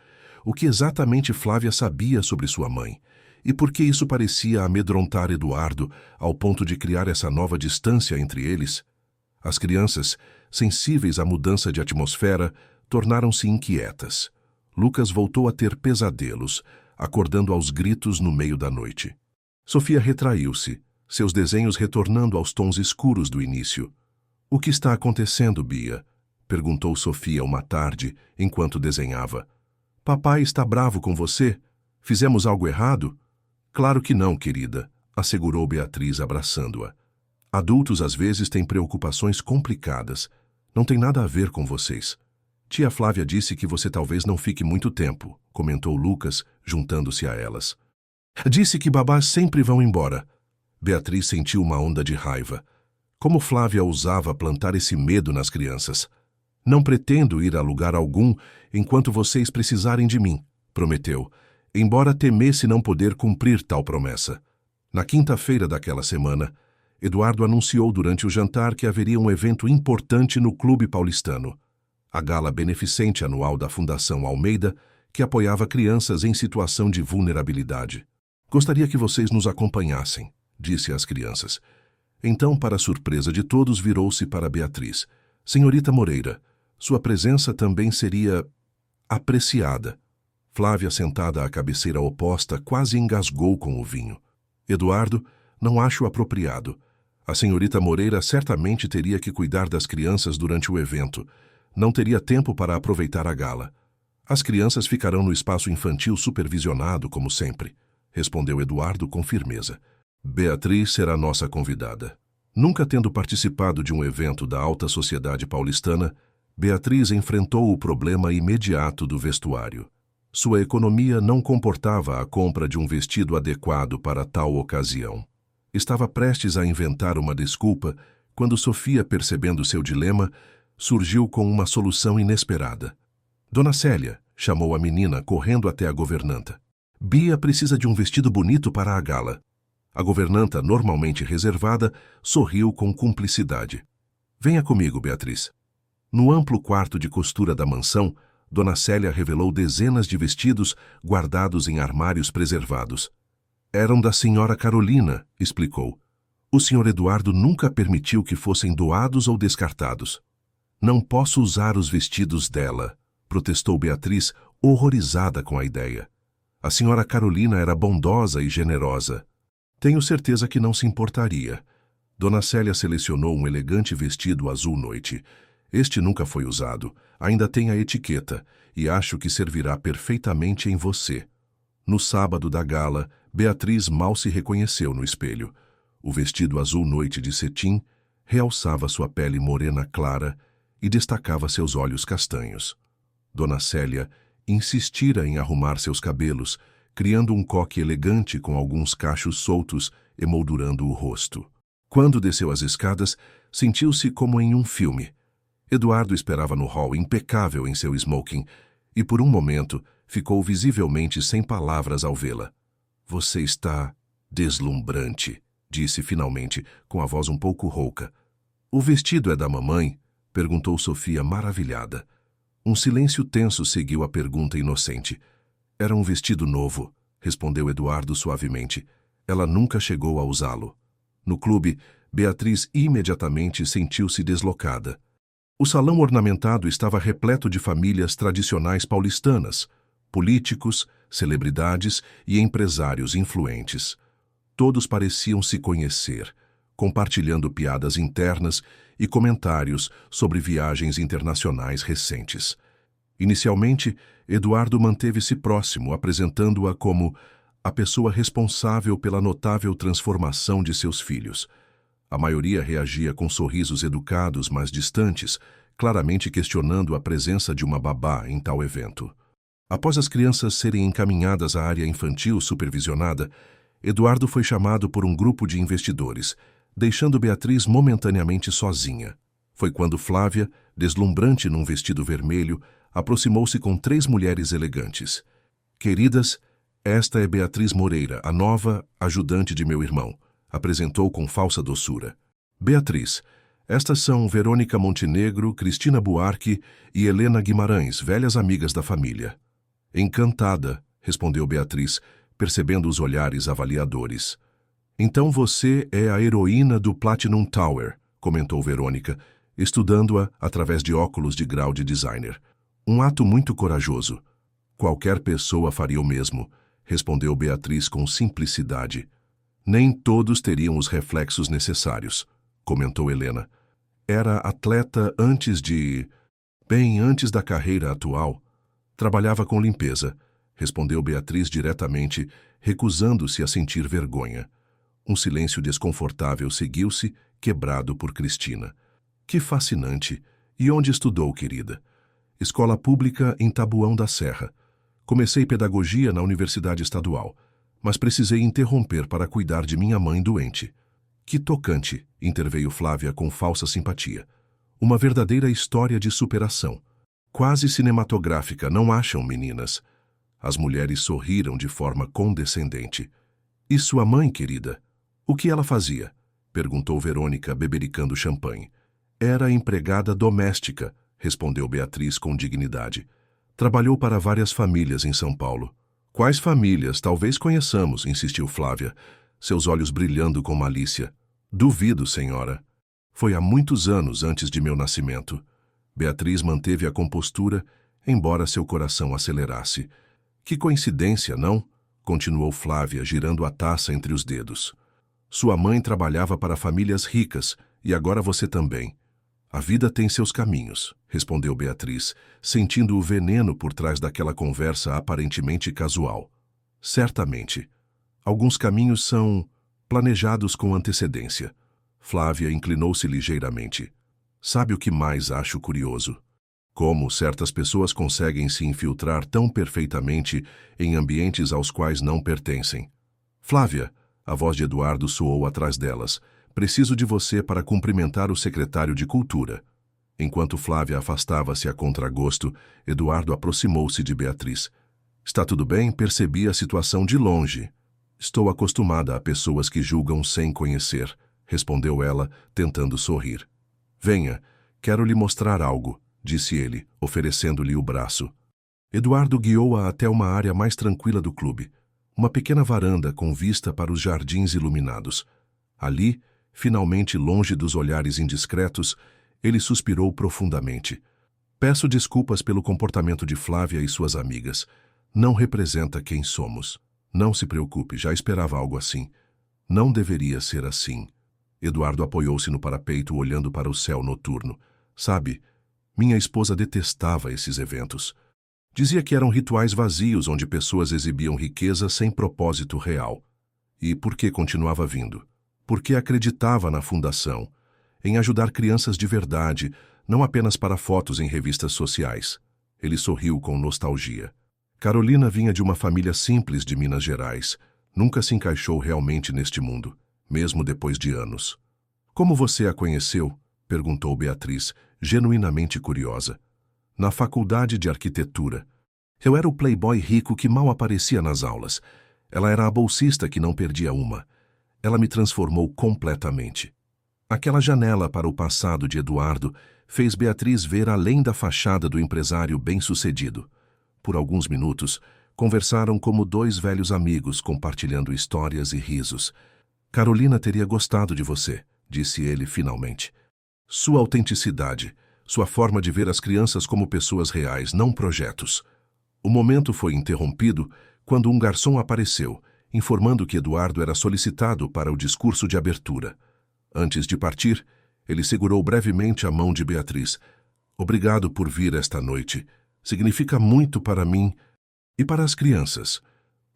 O que exatamente Flávia sabia sobre sua mãe? E por que isso parecia amedrontar Eduardo ao ponto de criar essa nova distância entre eles? As crianças, sensíveis à mudança de atmosfera, tornaram-se inquietas. Lucas voltou a ter pesadelos, acordando aos gritos no meio da noite. Sofia retraiu-se, seus desenhos retornando aos tons escuros do início. "O que está acontecendo, Bia?" perguntou Sofia uma tarde, enquanto desenhava. "Papai está bravo com você? Fizemos algo errado?" "Claro que não, querida", assegurou Beatriz abraçando-a. "Adultos às vezes têm preocupações complicadas. Não tem nada a ver com vocês. Tia Flávia disse que você talvez não fique muito tempo", comentou Lucas, juntando-se a elas. "Disse que babás sempre vão embora." Beatriz sentiu uma onda de raiva. Como Flávia ousava plantar esse medo nas crianças? "Não pretendo ir a lugar algum enquanto vocês precisarem de mim", prometeu, embora temesse não poder cumprir tal promessa. Na quinta-feira daquela semana, Eduardo anunciou durante o jantar que haveria um evento importante no Clube Paulistano, a gala beneficente anual da Fundação Almeida, que apoiava crianças em situação de vulnerabilidade. Gostaria que vocês nos acompanhassem, disse às crianças. Então, para surpresa de todos, virou-se para Beatriz. Senhorita Moreira, sua presença também seria apreciada. Flávia, sentada à cabeceira oposta, quase engasgou com o vinho. Eduardo, não acho apropriado. A senhorita Moreira certamente teria que cuidar das crianças durante o evento. Não teria tempo para aproveitar a gala. As crianças ficarão no espaço infantil supervisionado, como sempre, respondeu Eduardo com firmeza. Beatriz será nossa convidada. Nunca tendo participado de um evento da alta sociedade paulistana, Beatriz enfrentou o problema imediato do vestuário. Sua economia não comportava a compra de um vestido adequado para tal ocasião. Estava prestes a inventar uma desculpa quando Sofia, percebendo seu dilema, surgiu com uma solução inesperada. Dona Célia, chamou a menina, correndo até a governanta. Bia precisa de um vestido bonito para a gala. A governanta, normalmente reservada, sorriu com cumplicidade. Venha comigo, Beatriz. No amplo quarto de costura da mansão, Dona Célia revelou dezenas de vestidos guardados em armários preservados. Eram da senhora Carolina, explicou. O senhor Eduardo nunca permitiu que fossem doados ou descartados. Não posso usar os vestidos dela, protestou Beatriz, horrorizada com a ideia. A senhora Carolina era bondosa e generosa. Tenho certeza que não se importaria. Dona Célia selecionou um elegante vestido azul noite. Este nunca foi usado, ainda tem a etiqueta, e acho que servirá perfeitamente em você. No sábado da gala, Beatriz mal se reconheceu no espelho. O vestido azul noite de cetim realçava sua pele morena clara e destacava seus olhos castanhos. Dona Célia insistira em arrumar seus cabelos, criando um coque elegante com alguns cachos soltos emoldurando o rosto. Quando desceu as escadas, sentiu-se como em um filme. Eduardo esperava no hall impecável em seu smoking e, por um momento, ficou visivelmente sem palavras ao vê-la. Você está deslumbrante, disse finalmente, com a voz um pouco rouca. O vestido é da mamãe? Perguntou Sofia maravilhada. Um silêncio tenso seguiu a pergunta inocente. Era um vestido novo, respondeu Eduardo suavemente. Ela nunca chegou a usá-lo. No clube, Beatriz imediatamente sentiu-se deslocada. O salão ornamentado estava repleto de famílias tradicionais paulistanas, políticos, celebridades e empresários influentes. Todos pareciam se conhecer, compartilhando piadas internas e comentários sobre viagens internacionais recentes. Inicialmente, Eduardo manteve-se próximo, apresentando-a como a pessoa responsável pela notável transformação de seus filhos. A maioria reagia com sorrisos educados, mas distantes, claramente questionando a presença de uma babá em tal evento. Após as crianças serem encaminhadas à área infantil supervisionada, Eduardo foi chamado por um grupo de investidores, deixando Beatriz momentaneamente sozinha. Foi quando Flávia, deslumbrante num vestido vermelho, aproximou-se com 3 mulheres elegantes. Queridas, esta é Beatriz Moreira, a nova ajudante de meu irmão, apresentou com falsa doçura. Beatriz, estas são Verônica Montenegro, Cristina Buarque e Helena Guimarães, velhas amigas da família. Encantada, respondeu Beatriz, percebendo os olhares avaliadores. Então você é a heroína do Platinum Tower, comentou Verônica, estudando-a através de óculos de grau de designer. Um ato muito corajoso. Qualquer pessoa faria o mesmo, respondeu Beatriz com simplicidade. Nem todos teriam os reflexos necessários, comentou Helena. Era atleta antes da carreira atual. Trabalhava com limpeza, respondeu Beatriz diretamente, recusando-se a sentir vergonha. Um silêncio desconfortável seguiu-se, quebrado por Cristina. Que fascinante! E onde estudou, querida? Escola pública em Taboão da Serra. Comecei pedagogia na Universidade Estadual, mas precisei interromper para cuidar de minha mãe doente. Que tocante, interveio Flávia com falsa simpatia. Uma verdadeira história de superação. Quase cinematográfica, não acham, meninas? As mulheres sorriram de forma condescendente. E sua mãe, querida? O que ela fazia? perguntou Verônica, bebericando champanhe. Era empregada doméstica, respondeu Beatriz com dignidade. Trabalhou para várias famílias em São Paulo. Quais famílias? Talvez conheçamos, insistiu Flávia, seus olhos brilhando com malícia. Duvido, senhora. Foi há muitos anos antes de meu nascimento. Beatriz manteve a compostura, embora seu coração acelerasse. Que coincidência, não? Continuou Flávia, girando a taça entre os dedos. Sua mãe trabalhava para famílias ricas, e agora você também. A vida tem seus caminhos, respondeu Beatriz, sentindo o veneno por trás daquela conversa aparentemente casual. Certamente. Alguns caminhos são planejados com antecedência. Flávia inclinou-se ligeiramente. Sabe o que mais acho curioso? Como certas pessoas conseguem se infiltrar tão perfeitamente em ambientes aos quais não pertencem. Flávia, a voz de Eduardo soou atrás delas. Preciso de você para cumprimentar o secretário de Cultura. Enquanto Flávia afastava-se a contragosto, Eduardo aproximou-se de Beatriz. Está tudo bem? Percebi a situação de longe. Estou acostumada a pessoas que julgam sem conhecer, respondeu ela, tentando sorrir. Venha, quero lhe mostrar algo, disse ele, oferecendo-lhe o braço. Eduardo guiou-a até uma área mais tranquila do clube, uma pequena varanda com vista para os jardins iluminados. Ali, finalmente longe dos olhares indiscretos, ele suspirou profundamente. Peço desculpas pelo comportamento de Flávia e suas amigas. Não representa quem somos. Não se preocupe, já esperava algo assim. Não deveria ser assim. Eduardo apoiou-se no parapeito, olhando para o céu noturno. Sabe, minha esposa detestava esses eventos. Dizia que eram rituais vazios onde pessoas exibiam riqueza sem propósito real. E por que continuava vindo? Porque acreditava na fundação, em ajudar crianças de verdade, não apenas para fotos em revistas sociais. Ele sorriu com nostalgia. Carolina vinha de uma família simples de Minas Gerais. Nunca se encaixou realmente neste mundo, mesmo depois de anos. Como você a conheceu? Perguntou Beatriz, genuinamente curiosa. Na faculdade de arquitetura. Eu era o playboy rico que mal aparecia nas aulas. Ela era a bolsista que não perdia uma. Ela me transformou completamente. Aquela janela para o passado de Eduardo fez Beatriz ver além da fachada do empresário bem-sucedido. Por alguns minutos, conversaram como dois velhos amigos, compartilhando histórias e risos. Carolina teria gostado de você, disse ele finalmente. Sua autenticidade, sua forma de ver as crianças como pessoas reais, não projetos. O momento foi interrompido quando um garçom apareceu, informando que Eduardo era solicitado para o discurso de abertura. Antes de partir, ele segurou brevemente a mão de Beatriz. Obrigado por vir esta noite. Significa muito para mim e para as crianças.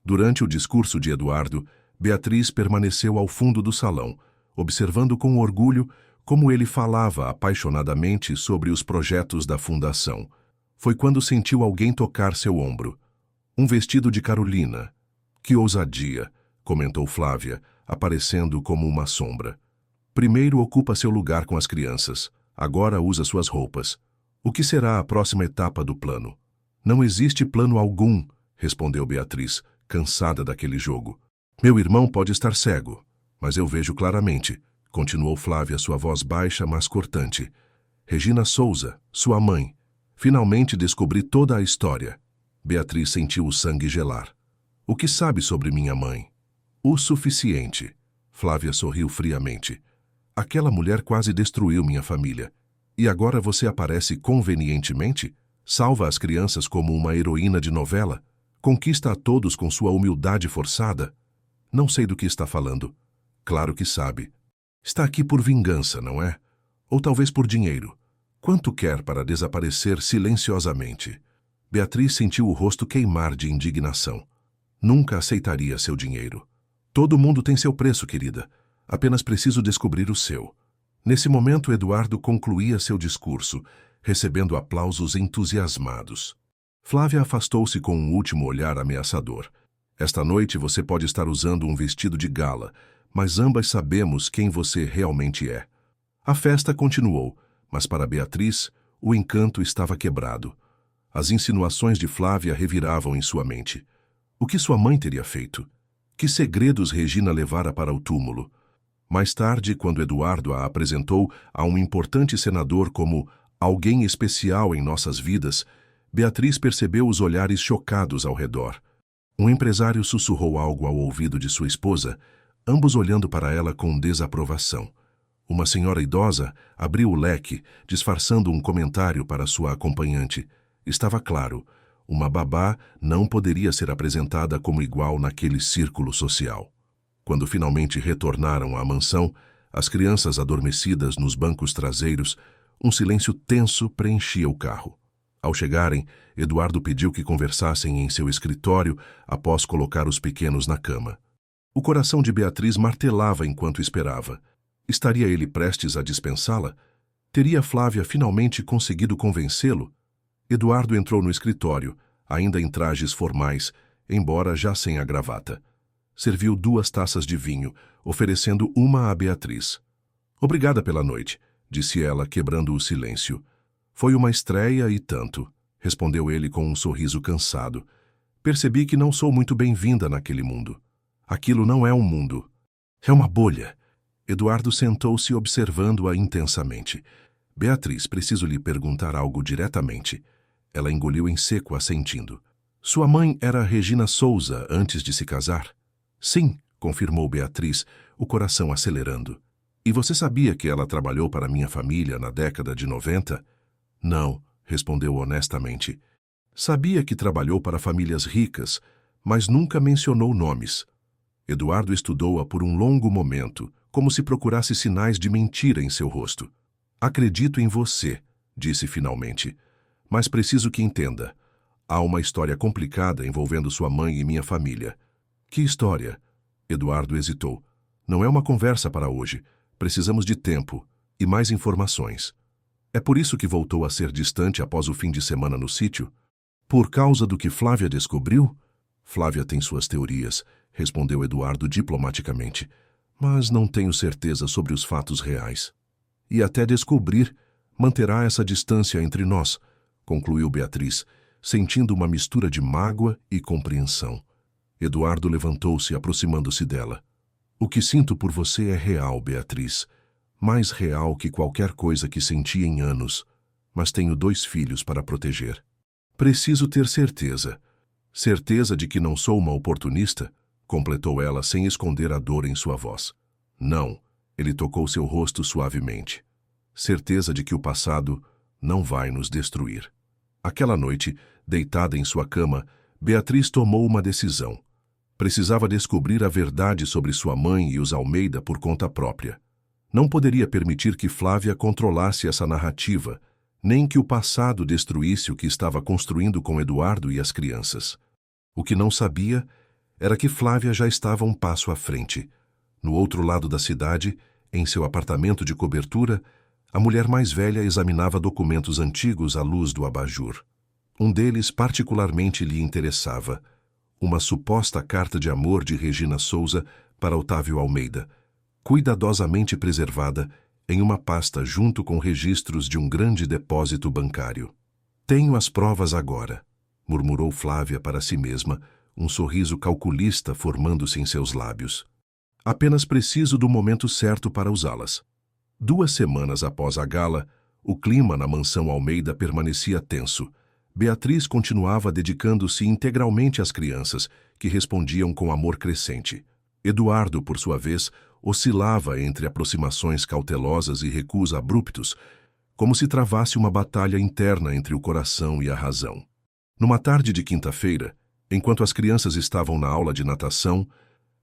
Durante o discurso de Eduardo, Beatriz permaneceu ao fundo do salão, observando com orgulho como ele falava apaixonadamente sobre os projetos da fundação. Foi quando sentiu alguém tocar seu ombro. Um vestido de Carolina. Que ousadia, comentou Flávia, aparecendo como uma sombra. Primeiro ocupa seu lugar com as crianças, agora usa suas roupas. O que será a próxima etapa do plano? Não existe plano algum, respondeu Beatriz, cansada daquele jogo. Meu irmão pode estar cego, mas eu vejo claramente, continuou Flávia, sua voz baixa, mas cortante. Regina Souza, sua mãe. Finalmente descobri toda a história. Beatriz sentiu o sangue gelar. O que sabe sobre minha mãe? O suficiente. Flávia sorriu friamente. Aquela mulher quase destruiu minha família. E agora você aparece convenientemente? Salva as crianças como uma heroína de novela? Conquista a todos com sua humildade forçada? Não sei do que está falando. Claro que sabe. Está aqui por vingança, não é? Ou talvez por dinheiro. Quanto quer para desaparecer silenciosamente? Beatriz sentiu o rosto queimar de indignação. Nunca aceitaria seu dinheiro. Todo mundo tem seu preço, querida. Apenas preciso descobrir o seu. Nesse momento, Eduardo concluía seu discurso, recebendo aplausos entusiasmados. Flávia afastou-se com um último olhar ameaçador. Esta noite você pode estar usando um vestido de gala, mas ambas sabemos quem você realmente é. A festa continuou, mas para Beatriz, o encanto estava quebrado. As insinuações de Flávia reviravam em sua mente. O que sua mãe teria feito? Que segredos Regina levara para o túmulo? Mais tarde, quando Eduardo a apresentou a um importante senador como alguém especial em nossas vidas, Beatriz percebeu os olhares chocados ao redor. Um empresário sussurrou algo ao ouvido de sua esposa, ambos olhando para ela com desaprovação. Uma senhora idosa abriu o leque, disfarçando um comentário para sua acompanhante. Estava claro, uma babá não poderia ser apresentada como igual naquele círculo social. Quando finalmente retornaram à mansão, as crianças adormecidas nos bancos traseiros, um silêncio tenso preenchia o carro. Ao chegarem, Eduardo pediu que conversassem em seu escritório após colocar os pequenos na cama. O coração de Beatriz martelava enquanto esperava. Estaria ele prestes a dispensá-la? Teria Flávia finalmente conseguido convencê-lo? Eduardo entrou no escritório, ainda em trajes formais, embora já sem a gravata. Serviu 2 taças de vinho, oferecendo uma a Beatriz. "Obrigada pela noite", disse ela, quebrando o silêncio. "Foi uma estreia e tanto", respondeu ele com um sorriso cansado. "Percebi que não sou muito bem-vinda naquele mundo. Aquilo não é um mundo. É uma bolha." Eduardo sentou-se observando-a intensamente. "Beatriz, preciso lhe perguntar algo diretamente." Ela engoliu em seco, assentindo. "Sua mãe era Regina Souza antes de se casar?" "Sim", confirmou Beatriz, o coração acelerando. "E você sabia que ela trabalhou para minha família na década de 90? "Não", respondeu honestamente. "Sabia que trabalhou para famílias ricas, mas nunca mencionou nomes." Eduardo estudou-a por um longo momento, como se procurasse sinais de mentira em seu rosto. "Acredito em você", disse finalmente. "Mas preciso que entenda. Há uma história complicada envolvendo sua mãe e minha família." "Que história?" Eduardo hesitou. "Não é uma conversa para hoje. Precisamos de tempo e mais informações." "É por isso que voltou a ser distante após o fim de semana no sítio? Por causa do que Flávia descobriu?" "Flávia tem suas teorias", respondeu Eduardo diplomaticamente. "Mas não tenho certeza sobre os fatos reais." "E até descobrir, manterá essa distância entre nós", concluiu Beatriz, sentindo uma mistura de mágoa e compreensão. Eduardo levantou-se, aproximando-se dela. "O que sinto por você é real, Beatriz. Mais real que qualquer coisa que senti em anos. Mas tenho 2 filhos para proteger. Preciso ter certeza. Certeza de que não sou uma oportunista?" completou ela sem esconder a dor em sua voz. "Não", ele tocou seu rosto suavemente. "Certeza de que o passado não vai nos destruir." Aquela noite, deitada em sua cama, Beatriz tomou uma decisão. Precisava descobrir a verdade sobre sua mãe e os Almeida por conta própria. Não poderia permitir que Flávia controlasse essa narrativa, nem que o passado destruísse o que estava construindo com Eduardo e as crianças. O que não sabia era que Flávia já estava um passo à frente. No outro lado da cidade, em seu apartamento de cobertura, a mulher mais velha examinava documentos antigos à luz do abajur. Um deles particularmente lhe interessava: uma suposta carta de amor de Regina Souza para Otávio Almeida, cuidadosamente preservada em uma pasta junto com registros de um grande depósito bancário. "Tenho as provas agora", murmurou Flávia para si mesma, um sorriso calculista formando-se em seus lábios. "Apenas preciso do momento certo para usá-las." 2 semanas após a gala, o clima na mansão Almeida permanecia tenso. Beatriz continuava dedicando-se integralmente às crianças, que respondiam com amor crescente. Eduardo, por sua vez, oscilava entre aproximações cautelosas e recuos abruptos, como se travasse uma batalha interna entre o coração e a razão. Numa tarde de quinta-feira, enquanto as crianças estavam na aula de natação,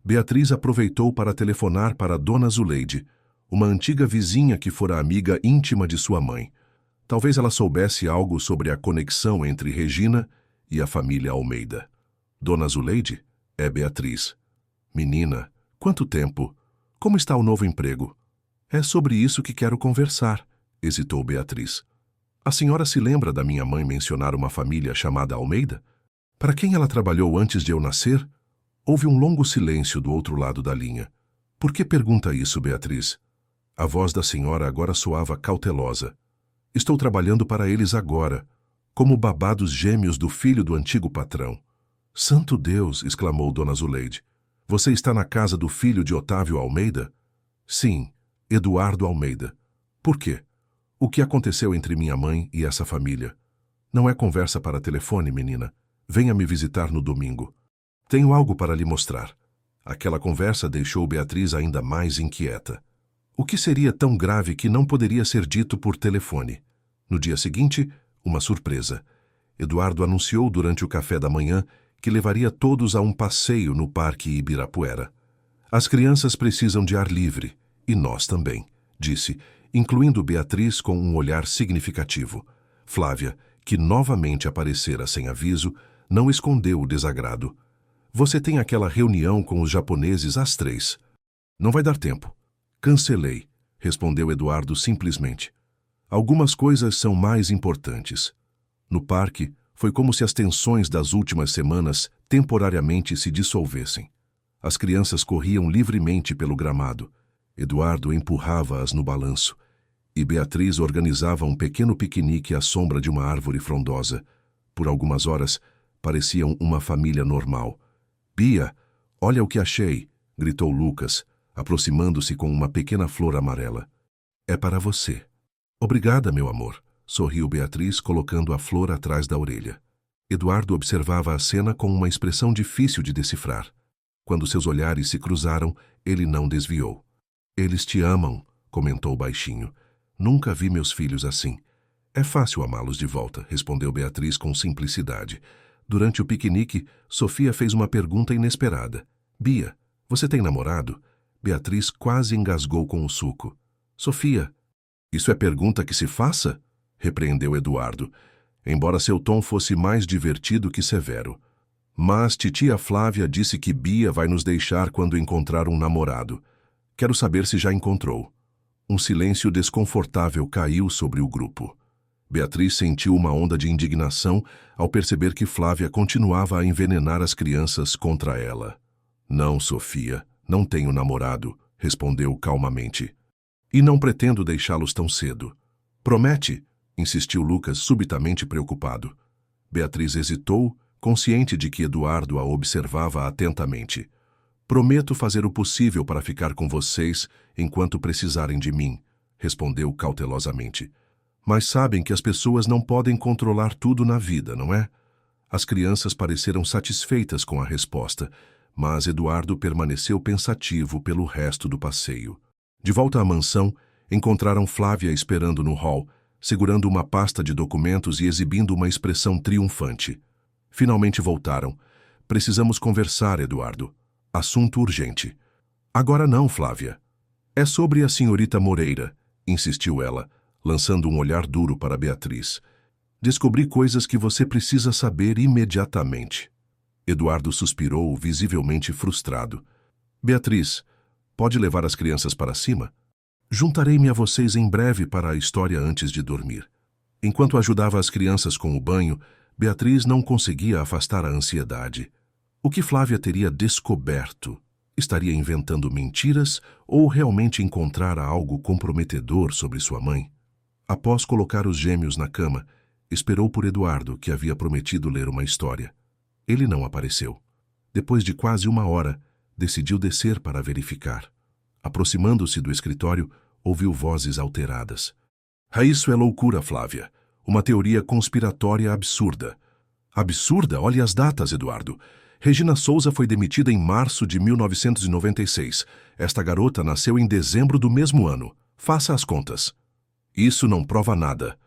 Beatriz aproveitou para telefonar para Dona Zuleide, uma antiga vizinha que fora amiga íntima de sua mãe. Talvez ela soubesse algo sobre a conexão entre Regina e a família Almeida. "Dona Zuleide? É Beatriz." "Menina, quanto tempo? Como está o novo emprego?" "É sobre isso que quero conversar", hesitou Beatriz. "A senhora se lembra da minha mãe mencionar uma família chamada Almeida? Para quem ela trabalhou antes de eu nascer?" Houve um longo silêncio do outro lado da linha. "Por que pergunta isso, Beatriz?" A voz da senhora agora soava cautelosa. "Estou trabalhando para eles agora, como babados gêmeos do filho do antigo patrão." "Santo Deus!" exclamou Dona Zuleide. "Você está na casa do filho de Otávio Almeida?" Sim, Eduardo Almeida. Por quê? O que aconteceu entre minha mãe e essa família? Não é conversa para telefone, menina. Venha me visitar no domingo. Tenho algo para lhe mostrar. Aquela conversa deixou Beatriz ainda mais inquieta. O que seria tão grave que não poderia ser dito por telefone? No dia seguinte, uma surpresa. Eduardo anunciou durante o café da manhã que levaria todos a um passeio no Parque Ibirapuera. As crianças precisam de ar livre, e nós também, disse, incluindo Beatriz com um olhar significativo. Flávia, que novamente aparecera sem aviso, não escondeu o desagrado. Você tem aquela reunião com os japoneses às 3. Não vai dar tempo. Cancelei, respondeu Eduardo simplesmente. Algumas coisas são mais importantes. No parque, foi como se as tensões das últimas semanas temporariamente se dissolvessem. As crianças corriam livremente pelo gramado. Eduardo empurrava-as no balanço. E Beatriz organizava um pequeno piquenique à sombra de uma árvore frondosa. Por algumas horas, pareciam uma família normal. Bia, olha o que achei, gritou Lucas, aproximando-se com uma pequena flor amarela. É para você. Obrigada, meu amor, sorriu Beatriz, colocando a flor atrás da orelha. Eduardo observava a cena com uma expressão difícil de decifrar. Quando seus olhares se cruzaram, ele não desviou. Eles te amam, comentou baixinho. Nunca vi meus filhos assim. É fácil amá-los de volta, respondeu Beatriz com simplicidade. Durante o piquenique, Sofia fez uma pergunta inesperada. Bia, você tem namorado? Beatriz quase engasgou com o suco. Sofia, isso é pergunta que se faça? Repreendeu Eduardo, embora seu tom fosse mais divertido que severo. Mas titia Flávia disse que Bia vai nos deixar quando encontrar um namorado. Quero saber se já encontrou. Um silêncio desconfortável caiu sobre o grupo. Beatriz sentiu uma onda de indignação ao perceber que Flávia continuava a envenenar as crianças contra ela. Não, Sofia, não tenho namorado, respondeu calmamente. E não pretendo deixá-los tão cedo. Promete? Insistiu Lucas, subitamente preocupado. Beatriz hesitou, consciente de que Eduardo a observava atentamente. Prometo fazer o possível para ficar com vocês enquanto precisarem de mim, respondeu cautelosamente. Mas sabem que as pessoas não podem controlar tudo na vida, não é? As crianças pareceram satisfeitas com a resposta, mas Eduardo permaneceu pensativo pelo resto do passeio. De volta à mansão, encontraram Flávia esperando no hall, segurando uma pasta de documentos e exibindo uma expressão triunfante. Finalmente voltaram. Precisamos conversar, Eduardo. Assunto urgente. Agora não, Flávia. É sobre a senhorita Moreira, insistiu ela, lançando um olhar duro para Beatriz. Descobri coisas que você precisa saber imediatamente. Eduardo suspirou, visivelmente frustrado. Beatriz, pode levar as crianças para cima? Juntarei-me a vocês em breve para a história antes de dormir. Enquanto ajudava as crianças com o banho, Beatriz não conseguia afastar a ansiedade. O que Flávia teria descoberto? Estaria inventando mentiras ou realmente encontrara algo comprometedor sobre sua mãe? Após colocar os gêmeos na cama, esperou por Eduardo, que havia prometido ler uma história. Ele não apareceu. Depois de quase uma hora, decidiu descer para verificar. Aproximando-se do escritório, ouviu vozes alteradas. Isso é loucura, Flávia. Uma teoria conspiratória absurda. Absurda? Olhe as datas, Eduardo. Regina Souza foi demitida em março de 1996. Esta garota nasceu em dezembro do mesmo ano. Faça as contas. Isso não prova nada.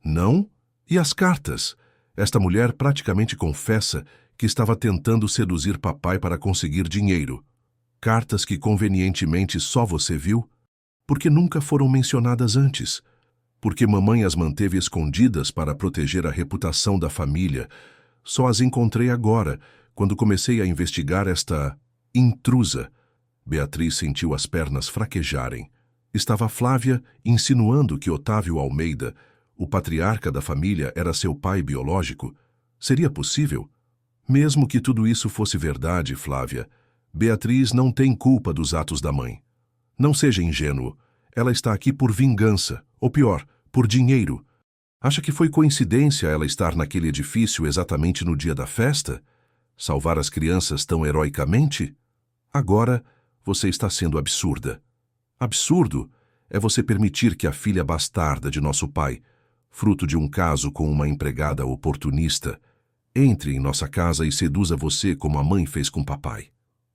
Não? E as cartas? Esta mulher praticamente confessa que estava tentando seduzir papai para conseguir dinheiro. Cartas que convenientemente só você viu? Porque nunca foram mencionadas antes. Porque mamãe as manteve escondidas para proteger a reputação da família. Só as encontrei agora, quando comecei a investigar esta intrusa. Beatriz sentiu as pernas fraquejarem. Estava Flávia insinuando que Otávio Almeida, o patriarca da família, era seu pai biológico. Seria possível? Mesmo que tudo isso fosse verdade, Flávia, Beatriz não tem culpa dos atos da mãe. Não seja ingênuo. Ela está aqui por vingança, ou pior, por dinheiro. Acha que foi coincidência ela estar naquele edifício exatamente no dia da festa? Salvar as crianças tão heroicamente? Agora você está sendo absurda. Absurdo é você permitir que a filha bastarda de nosso pai, fruto de um caso com uma empregada oportunista, entre em nossa casa e seduza você como a mãe fez com papai.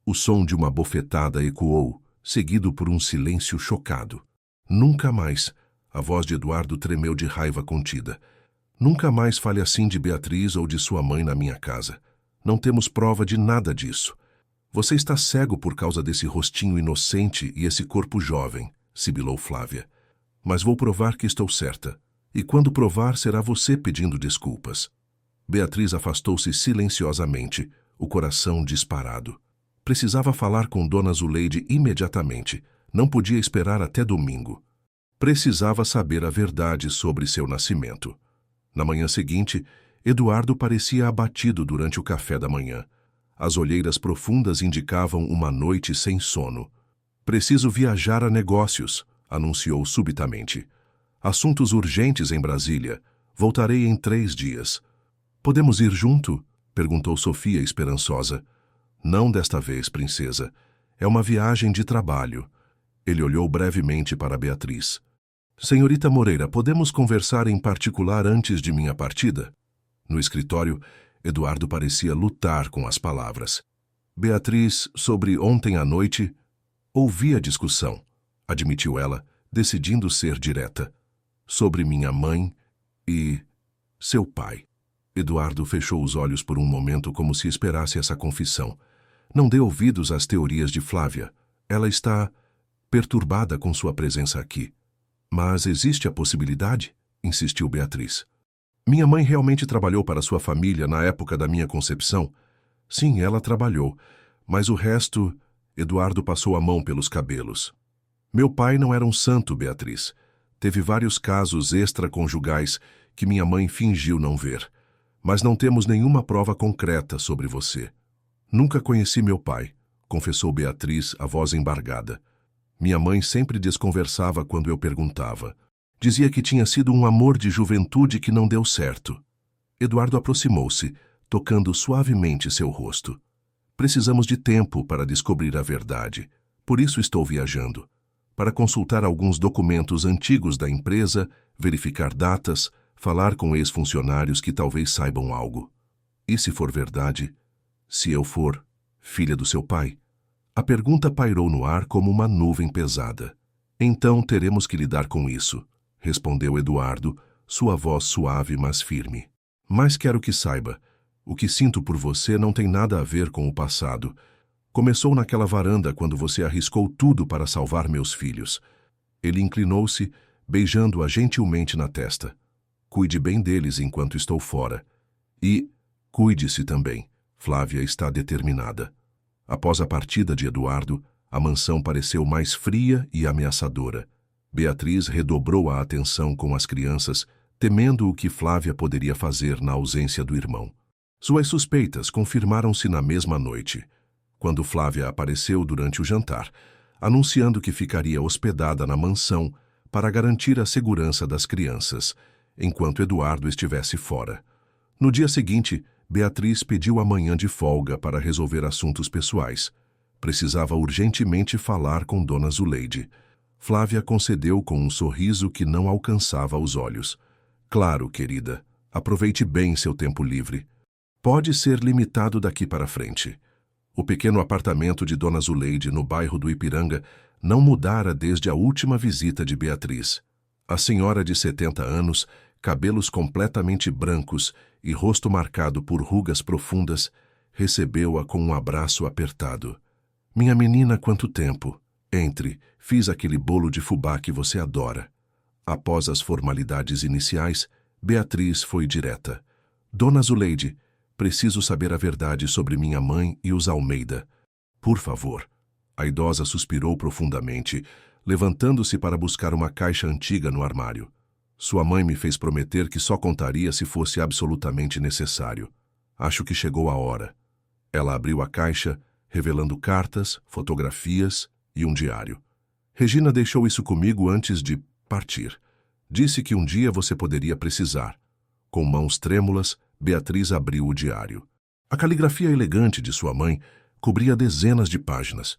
O som de uma bofetada ecoou, seguido por um silêncio chocado. Nunca mais. A voz de Eduardo tremeu de raiva contida. Nunca mais fale assim de Beatriz ou de sua mãe na minha casa. Não temos prova de nada disso. Você está cego por causa desse rostinho inocente e esse corpo jovem, sibilou Flávia. Mas vou provar que estou certa. E quando provar, será você pedindo desculpas. Beatriz afastou-se silenciosamente, o coração disparado. Precisava falar com Dona Zuleide imediatamente. Não podia esperar até domingo. Precisava saber a verdade sobre seu nascimento. Na manhã seguinte, Eduardo parecia abatido durante o café da manhã. As olheiras profundas indicavam uma noite sem sono. Preciso viajar a negócios, anunciou subitamente. Assuntos urgentes em Brasília. Voltarei em 3 dias. Podemos ir junto? Perguntou Sofia esperançosa. Não desta vez, princesa. É uma viagem de trabalho. Ele olhou brevemente para Beatriz. Senhorita Moreira, podemos conversar em particular antes de minha partida? No escritório, Eduardo parecia lutar com as palavras. Beatriz, sobre ontem à noite, ouvi a discussão, admitiu ela, decidindo ser direta. Sobre minha mãe e seu pai. Eduardo fechou os olhos por um momento como se esperasse essa confissão. Não dê ouvidos às teorias de Flávia. Ela está perturbada com sua presença aqui. Mas existe a possibilidade? Insistiu Beatriz. Minha mãe realmente trabalhou para sua família na época da minha concepção? Sim, ela trabalhou. Mas o resto... Eduardo passou a mão pelos cabelos. Meu pai não era um santo, Beatriz. Teve vários casos extraconjugais que minha mãe fingiu não ver. Mas não temos nenhuma prova concreta sobre você. Nunca conheci meu pai, confessou Beatriz, a voz embargada. Minha mãe sempre desconversava quando eu perguntava. Dizia que tinha sido um amor de juventude que não deu certo. Eduardo aproximou-se, tocando suavemente seu rosto. Precisamos de tempo para descobrir a verdade. Por isso estou viajando. Para consultar alguns documentos antigos da empresa, verificar datas, falar com ex-funcionários que talvez saibam algo. E se for verdade, se eu for filha do seu pai? A pergunta pairou no ar como uma nuvem pesada. Então teremos que lidar com isso, respondeu Eduardo, sua voz suave mas firme. Mas quero que saiba, o que sinto por você não tem nada a ver com o passado. Começou naquela varanda quando você arriscou tudo para salvar meus filhos. Ele inclinou-se, beijando-a gentilmente na testa. Cuide bem deles enquanto estou fora. E cuide-se também. Flávia está determinada. Após a partida de Eduardo, a mansão pareceu mais fria e ameaçadora. Beatriz redobrou a atenção com as crianças, temendo o que Flávia poderia fazer na ausência do irmão. Suas suspeitas confirmaram-se na mesma noite, quando Flávia apareceu durante o jantar, anunciando que ficaria hospedada na mansão para garantir a segurança das crianças, enquanto Eduardo estivesse fora. No dia seguinte, Beatriz pediu a manhã de folga para resolver assuntos pessoais. Precisava urgentemente falar com Dona Zuleide. Flávia concedeu com um sorriso que não alcançava os olhos. Claro, querida. Aproveite bem seu tempo livre. Pode ser limitado daqui para frente. O pequeno apartamento de Dona Zuleide no bairro do Ipiranga não mudara desde a última visita de Beatriz. A senhora de 70 anos, cabelos completamente brancos e rosto marcado por rugas profundas, recebeu-a com um abraço apertado. Minha menina, quanto tempo! Entre, fiz aquele bolo de fubá que você adora. Após as formalidades iniciais, Beatriz foi direta. Dona Zuleide, preciso saber a verdade sobre minha mãe e os Almeida. Por favor. A idosa suspirou profundamente, levantando-se para buscar uma caixa antiga no armário. Sua mãe me fez prometer que só contaria se fosse absolutamente necessário. Acho que chegou a hora. Ela abriu a caixa, revelando cartas, fotografias e um diário. Regina deixou isso comigo antes de partir. Disse que um dia você poderia precisar. Com mãos trêmulas, Beatriz abriu o diário. A caligrafia elegante de sua mãe cobria dezenas de páginas.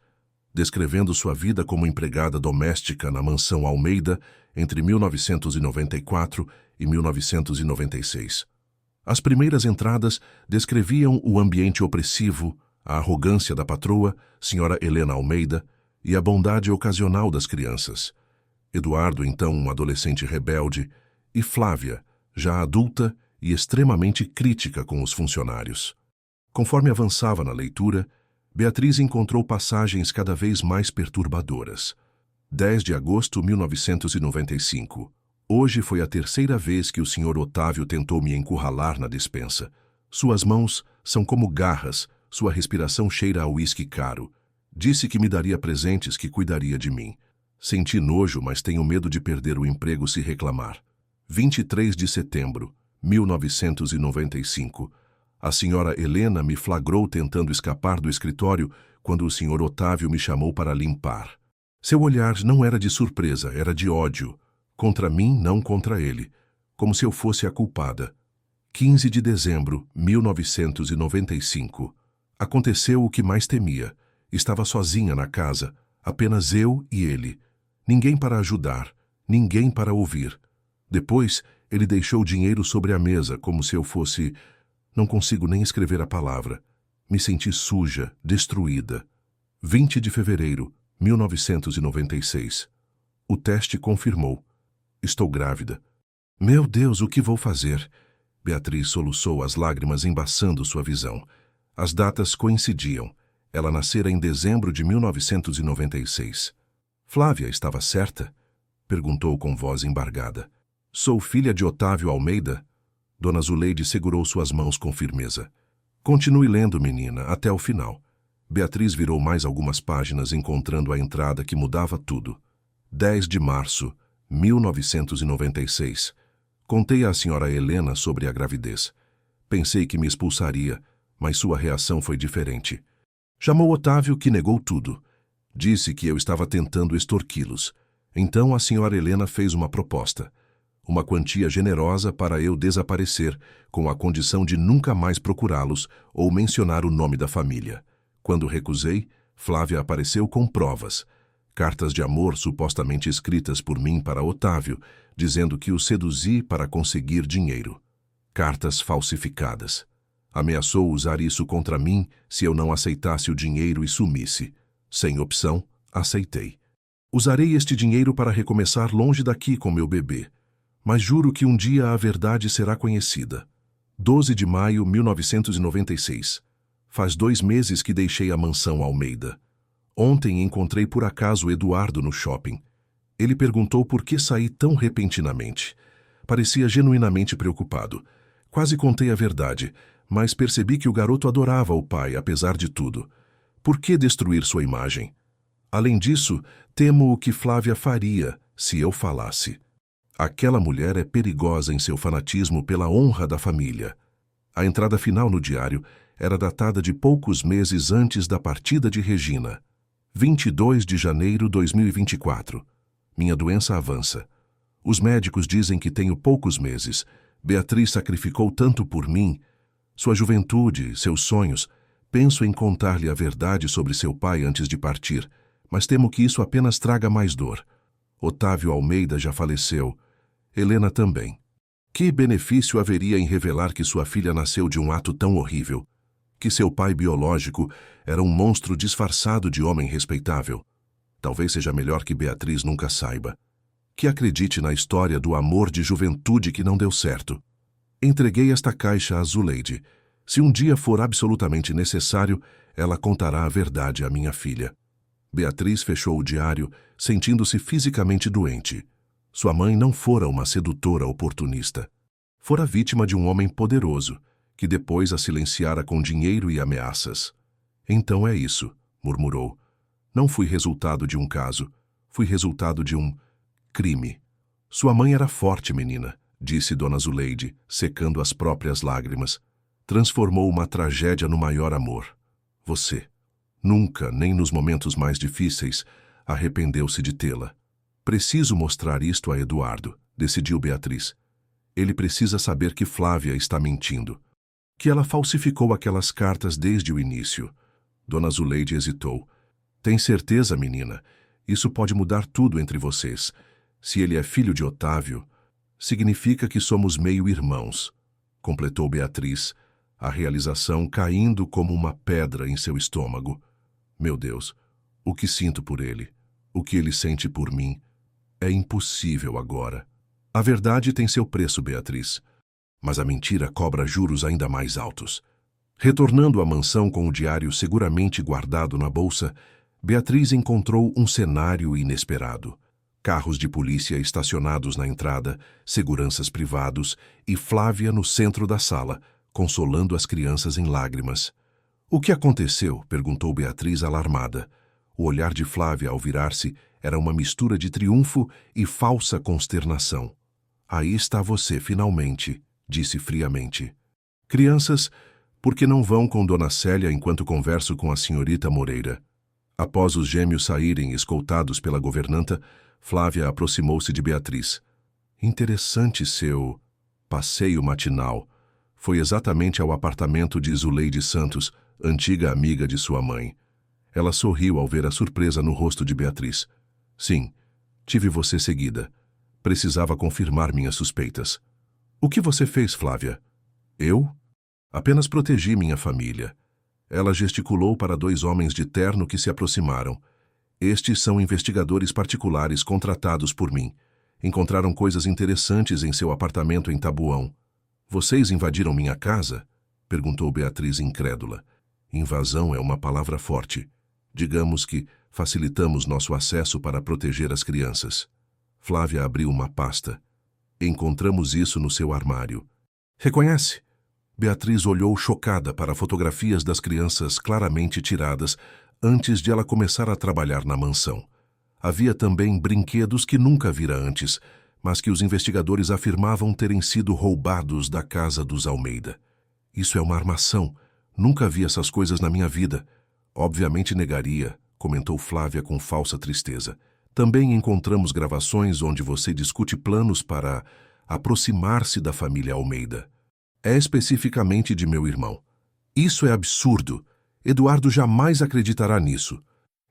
descrevendo sua vida como empregada doméstica na mansão Almeida entre 1994 e 1996. As primeiras entradas descreviam o ambiente opressivo, a arrogância da patroa, senhora Helena Almeida, e a bondade ocasional das crianças. Eduardo, então um adolescente rebelde, e Flávia, já adulta e extremamente crítica com os funcionários. Conforme avançava na leitura, Beatriz encontrou passagens cada vez mais perturbadoras. 10 de agosto de 1995. Hoje foi a terceira vez que o Sr. Otávio tentou me encurralar na despensa. Suas mãos são como garras, sua respiração cheira a uísque caro. Disse que me daria presentes, que cuidaria de mim. Senti nojo, mas tenho medo de perder o emprego se reclamar. 23 de setembro de 1995. A senhora Helena me flagrou tentando escapar do escritório quando o Sr. Otávio me chamou para limpar. Seu olhar não era de surpresa, era de ódio. Contra mim, não contra ele. Como se eu fosse a culpada. 15 de dezembro de 1995. Aconteceu o que mais temia. Estava sozinha na casa, apenas eu e ele. Ninguém para ajudar, ninguém para ouvir. Depois, ele deixou o dinheiro sobre a mesa, como se eu fosse... Não consigo nem escrever a palavra. Me senti suja, destruída. 20 de fevereiro de 1996. O teste confirmou. Estou grávida. Meu Deus, o que vou fazer? Beatriz soluçou, as lágrimas embaçando sua visão. As datas coincidiam. Ela nascera em dezembro de 1996. Flávia estava certa? Perguntou com voz embargada. Sou filha de Otávio Almeida? Dona Zuleide segurou suas mãos com firmeza. Continue lendo, menina, até o final. Beatriz virou mais algumas páginas, encontrando a entrada que mudava tudo. 10 de março de 1996. Contei à senhora Helena sobre a gravidez. Pensei que me expulsaria, mas sua reação foi diferente. Chamou Otávio, que negou tudo. Disse que eu estava tentando extorquí-los. Então a senhora Helena fez uma proposta. Uma quantia generosa para eu desaparecer, com a condição de nunca mais procurá-los ou mencionar o nome da família. Quando recusei, Flávia apareceu com provas. Cartas de amor supostamente escritas por mim para Otávio, dizendo que o seduzi para conseguir dinheiro. Cartas falsificadas. Ameaçou usar isso contra mim se eu não aceitasse o dinheiro e sumisse. Sem opção, aceitei. Usarei este dinheiro para recomeçar longe daqui com meu bebê. Mas juro que um dia a verdade será conhecida. 12 de maio de 1996. Faz 2 meses que deixei a mansão Almeida. Ontem encontrei por acaso Eduardo no shopping. Ele perguntou por que saí tão repentinamente. Parecia genuinamente preocupado. Quase contei a verdade, mas percebi que o garoto adorava o pai, apesar de tudo. Por que destruir sua imagem? Além disso, temo o que Flávia faria se eu falasse. Aquela mulher é perigosa em seu fanatismo pela honra da família. A entrada final no diário era datada de poucos meses antes da partida de Regina. 22 de janeiro de 2024. Minha doença avança. Os médicos dizem que tenho poucos meses. Beatriz sacrificou tanto por mim. Sua juventude, seus sonhos. Penso em contar-lhe a verdade sobre seu pai antes de partir, mas temo que isso apenas traga mais dor. Otávio Almeida já faleceu. Helena também. Que benefício haveria em revelar que sua filha nasceu de um ato tão horrível? Que seu pai biológico era um monstro disfarçado de homem respeitável? Talvez seja melhor que Beatriz nunca saiba. Que acredite na história do amor de juventude que não deu certo. Entreguei esta caixa a Zuleide. Se um dia for absolutamente necessário, ela contará a verdade à minha filha. Beatriz fechou o diário, sentindo-se fisicamente doente. Sua mãe não fora uma sedutora oportunista. Fora vítima de um homem poderoso, que depois a silenciara com dinheiro e ameaças. Então é isso, murmurou. Não fui resultado de um caso, fui resultado de um crime. Sua mãe era forte, menina, disse Dona Zuleide, secando as próprias lágrimas. Transformou uma tragédia no maior amor. Você. Nunca, nem nos momentos mais difíceis, arrependeu-se de tê-la. Preciso mostrar isto a Eduardo, decidiu Beatriz. Ele precisa saber que Flávia está mentindo. Que ela falsificou aquelas cartas desde o início. Dona Zuleide hesitou. Tem certeza, menina? Isso pode mudar tudo entre vocês. Se ele é filho de Otávio, significa que somos meio-irmãos, completou Beatriz, a realização caindo como uma pedra em seu estômago. Meu Deus, o que sinto por ele, o que ele sente por mim, é impossível agora. A verdade tem seu preço, Beatriz, mas a mentira cobra juros ainda mais altos. Retornando à mansão com o diário seguramente guardado na bolsa, Beatriz encontrou um cenário inesperado. Carros de polícia estacionados na entrada, seguranças privados e Flávia no centro da sala, consolando as crianças em lágrimas. O que aconteceu? Perguntou Beatriz alarmada. O olhar de Flávia ao virar-se era uma mistura de triunfo e falsa consternação. Aí está você, finalmente, disse friamente. Crianças, por que não vão com Dona Célia enquanto converso com a senhorita Moreira? Após os gêmeos saírem escoltados pela governanta, Flávia aproximou-se de Beatriz. Interessante seu passeio matinal. Foi exatamente ao apartamento de Zuleide Santos, antiga amiga de sua mãe. Ela sorriu ao ver a surpresa no rosto de Beatriz. Sim, tive você seguida. Precisava confirmar minhas suspeitas. O que você fez, Flávia? Eu? Apenas protegi minha família. Ela gesticulou para 2 homens de terno que se aproximaram. Estes são investigadores particulares contratados por mim. Encontraram coisas interessantes em seu apartamento em Tabuão. Vocês invadiram minha casa? Perguntou Beatriz incrédula. Invasão é uma palavra forte. Digamos que facilitamos nosso acesso para proteger as crianças. Flávia abriu uma pasta. Encontramos isso no seu armário. Reconhece? Beatriz olhou chocada para fotografias das crianças claramente tiradas antes de ela começar a trabalhar na mansão. Havia também brinquedos que nunca vira antes, mas que os investigadores afirmavam terem sido roubados da casa dos Almeida. Isso é uma armação. Nunca vi essas coisas na minha vida. Obviamente negaria, comentou Flávia com falsa tristeza. Também encontramos gravações onde você discute planos para aproximar-se da família Almeida. É especificamente de meu irmão. Isso é absurdo. Eduardo jamais acreditará nisso.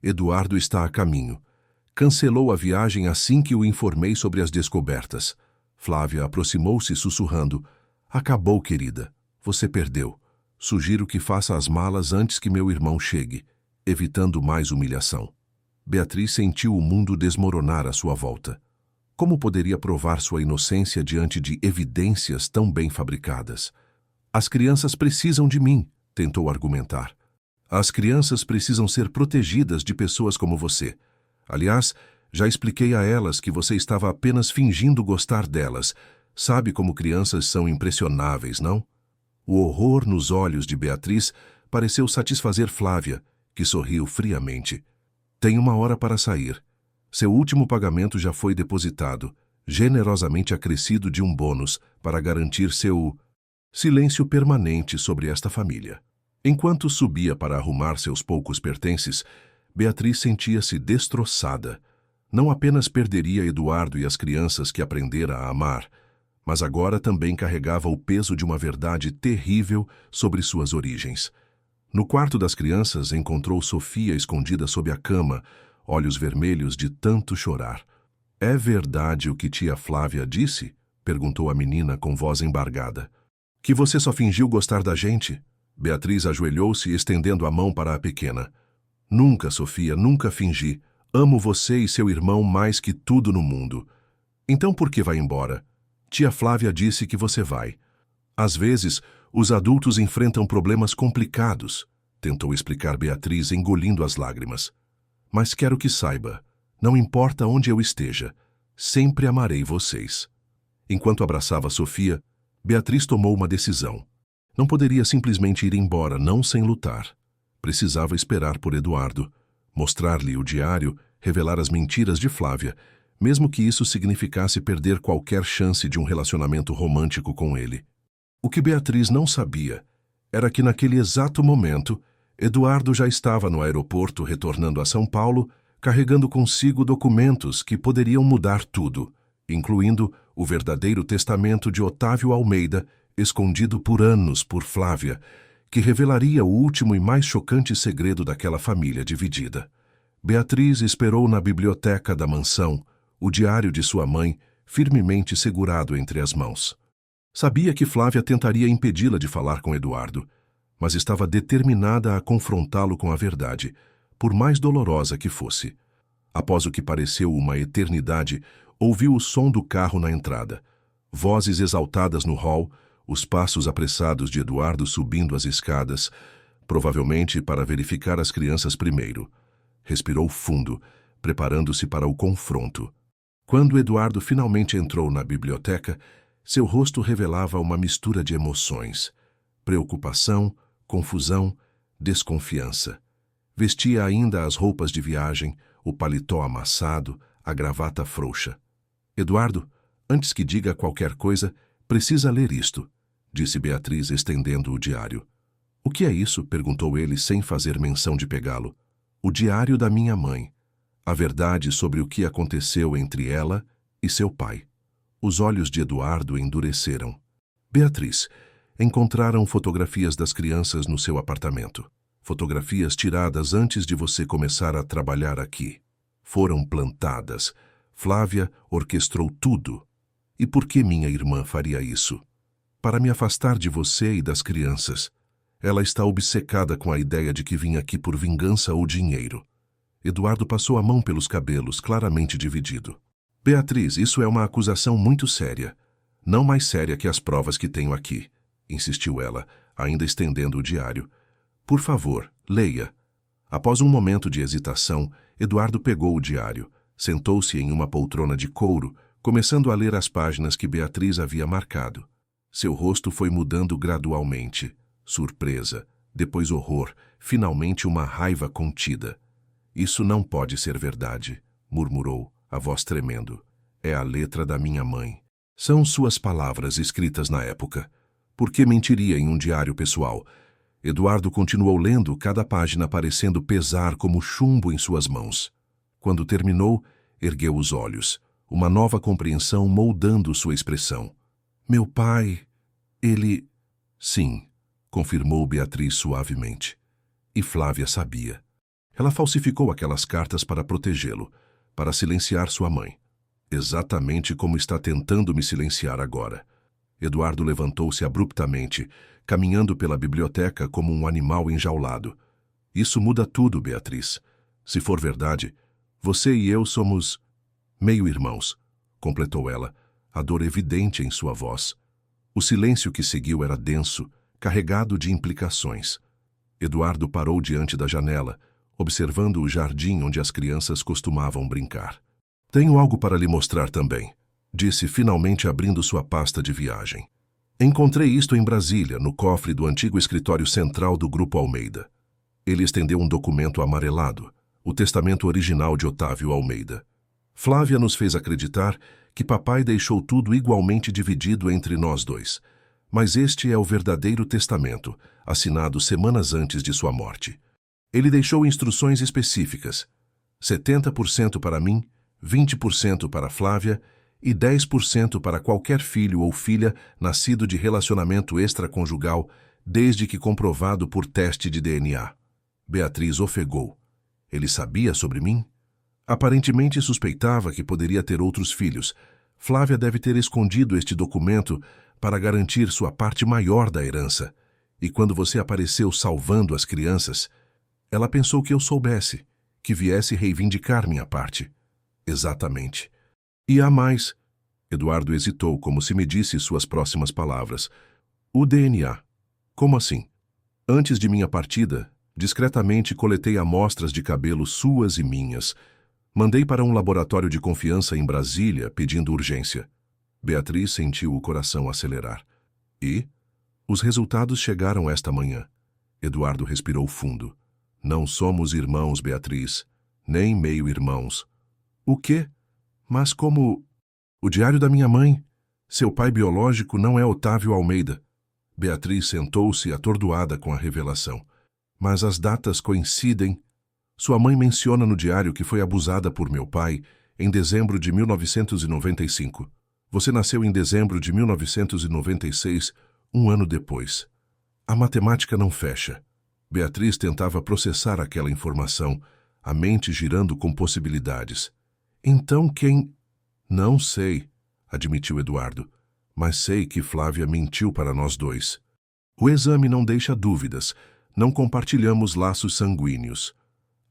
Eduardo está a caminho. Cancelou a viagem assim que o informei sobre as descobertas. Flávia aproximou-se sussurrando. Acabou, querida. Você perdeu. Sugiro que faça as malas antes que meu irmão chegue, evitando mais humilhação. Beatriz sentiu o mundo desmoronar à sua volta. Como poderia provar sua inocência diante de evidências tão bem fabricadas? As crianças precisam de mim, tentou argumentar. As crianças precisam ser protegidas de pessoas como você. Aliás, já expliquei a elas que você estava apenas fingindo gostar delas. Sabe como crianças são impressionáveis, não? O horror nos olhos de Beatriz pareceu satisfazer Flávia, que sorriu friamente. Tem 1 hora para sair. Seu último pagamento já foi depositado, generosamente acrescido de um bônus para garantir seu silêncio permanente sobre esta família. Enquanto subia para arrumar seus poucos pertences, Beatriz sentia-se destroçada. Não apenas perderia Eduardo e as crianças que aprendera a amar, mas agora também carregava o peso de uma verdade terrível sobre suas origens. No quarto das crianças encontrou Sofia escondida sob a cama, olhos vermelhos de tanto chorar. É verdade o que tia Flávia disse? Perguntou a menina com voz embargada. Que você só fingiu gostar da gente? Beatriz ajoelhou-se estendendo a mão para a pequena. Nunca, Sofia, nunca fingi. Amo você e seu irmão mais que tudo no mundo. Então por que vai embora? Tia Flávia disse que você vai. Às vezes, os adultos enfrentam problemas complicados, tentou explicar Beatriz, engolindo as lágrimas. Mas quero que saiba, não importa onde eu esteja, sempre amarei vocês. Enquanto abraçava Sofia, Beatriz tomou uma decisão. Não poderia simplesmente ir embora, não sem lutar. Precisava esperar por Eduardo, mostrar-lhe o diário, revelar as mentiras de Flávia, mesmo que isso significasse perder qualquer chance de um relacionamento romântico com ele. O que Beatriz não sabia era que naquele exato momento, Eduardo já estava no aeroporto retornando a São Paulo, carregando consigo documentos que poderiam mudar tudo, incluindo o verdadeiro testamento de Otávio Almeida, escondido por anos por Flávia, que revelaria o último e mais chocante segredo daquela família dividida. Beatriz esperou na biblioteca da mansão, o diário de sua mãe, firmemente segurado entre as mãos. Sabia que Flávia tentaria impedi-la de falar com Eduardo, mas estava determinada a confrontá-lo com a verdade, por mais dolorosa que fosse. Após o que pareceu uma eternidade, ouviu o som do carro na entrada, vozes exaltadas no hall, os passos apressados de Eduardo subindo as escadas, provavelmente para verificar as crianças primeiro. Respirou fundo, preparando-se para o confronto. Quando Eduardo finalmente entrou na biblioteca, seu rosto revelava uma mistura de emoções: preocupação, confusão, desconfiança. Vestia ainda as roupas de viagem, o paletó amassado, a gravata frouxa. Eduardo, antes que diga qualquer coisa, precisa ler isto, disse Beatriz, estendendo o diário. O que é isso? Perguntou ele sem fazer menção de pegá-lo. O diário da minha mãe. A verdade sobre o que aconteceu entre ela e seu pai. Os olhos de Eduardo endureceram. Beatriz, encontraram fotografias das crianças no seu apartamento. Fotografias tiradas antes de você começar a trabalhar aqui. Foram plantadas. Flávia orquestrou tudo. E por que minha irmã faria isso? Para me afastar de você e das crianças. Ela está obcecada com a ideia de que vim aqui por vingança ou dinheiro. Eduardo passou a mão pelos cabelos, claramente dividido. Beatriz, isso é uma acusação muito séria. Não mais séria que as provas que tenho aqui, insistiu ela, ainda estendendo o diário. Por favor, leia. Após um momento de hesitação, Eduardo pegou o diário, sentou-se em uma poltrona de couro, começando a ler as páginas que Beatriz havia marcado. Seu rosto foi mudando gradualmente. Surpresa, depois horror, finalmente uma raiva contida. Isso não pode ser verdade, murmurou, a voz tremendo. É a letra da minha mãe. São suas palavras escritas na época. Por que mentiria em um diário pessoal? Eduardo continuou lendo, cada página parecendo pesar como chumbo em suas mãos. Quando terminou, ergueu os olhos, uma nova compreensão moldando sua expressão. Meu pai, ele... Sim, confirmou Beatriz suavemente. E Flávia sabia. Ela falsificou aquelas cartas para protegê-lo, para silenciar sua mãe. Exatamente como está tentando me silenciar agora. Eduardo levantou-se abruptamente, caminhando pela biblioteca como um animal enjaulado. Isso muda tudo, Beatriz. Se for verdade, você e eu somos meio-irmãos, completou ela, a dor evidente em sua voz. O silêncio que seguiu era denso, carregado de implicações. Eduardo parou diante da janela, observando o jardim onde as crianças costumavam brincar. Tenho algo para lhe mostrar também, disse finalmente abrindo sua pasta de viagem. Encontrei isto em Brasília, no cofre do antigo escritório central do Grupo Almeida. Ele estendeu um documento amarelado, o testamento original de Otávio Almeida. Flávia nos fez acreditar que papai deixou tudo igualmente dividido entre nós dois. Mas este é o verdadeiro testamento, assinado semanas antes de sua morte. Ele deixou instruções específicas: 70% para mim, 20% para Flávia e 10% para qualquer filho ou filha nascido de relacionamento extraconjugal, desde que comprovado por teste de DNA. Beatriz ofegou. Ele sabia sobre mim? Aparentemente suspeitava que poderia ter outros filhos. Flávia deve ter escondido este documento para garantir sua parte maior da herança. E quando você apareceu salvando as crianças, ela pensou que eu soubesse, que viesse reivindicar minha parte. Exatamente. E há mais. Eduardo hesitou, como se medisse suas próximas palavras. O DNA. Como assim? Antes de minha partida, discretamente coletei amostras de cabelo suas e minhas. Mandei para um laboratório de confiança em Brasília, pedindo urgência. Beatriz sentiu o coração acelerar. E? Os resultados chegaram esta manhã. Eduardo respirou fundo. Não somos irmãos, Beatriz. Nem meio-irmãos. O quê? Mas como... O diário da minha mãe. Seu pai biológico não é Otávio Almeida. Beatriz sentou-se atordoada com a revelação. Mas as datas coincidem. Sua mãe menciona no diário que foi abusada por meu pai em dezembro de 1995. Você nasceu em dezembro de 1996, um ano depois. A matemática não fecha. Beatriz tentava processar aquela informação, a mente girando com possibilidades. Então quem... Não sei, admitiu Eduardo, mas sei que Flávia mentiu para nós dois. O exame não deixa dúvidas, não compartilhamos laços sanguíneos.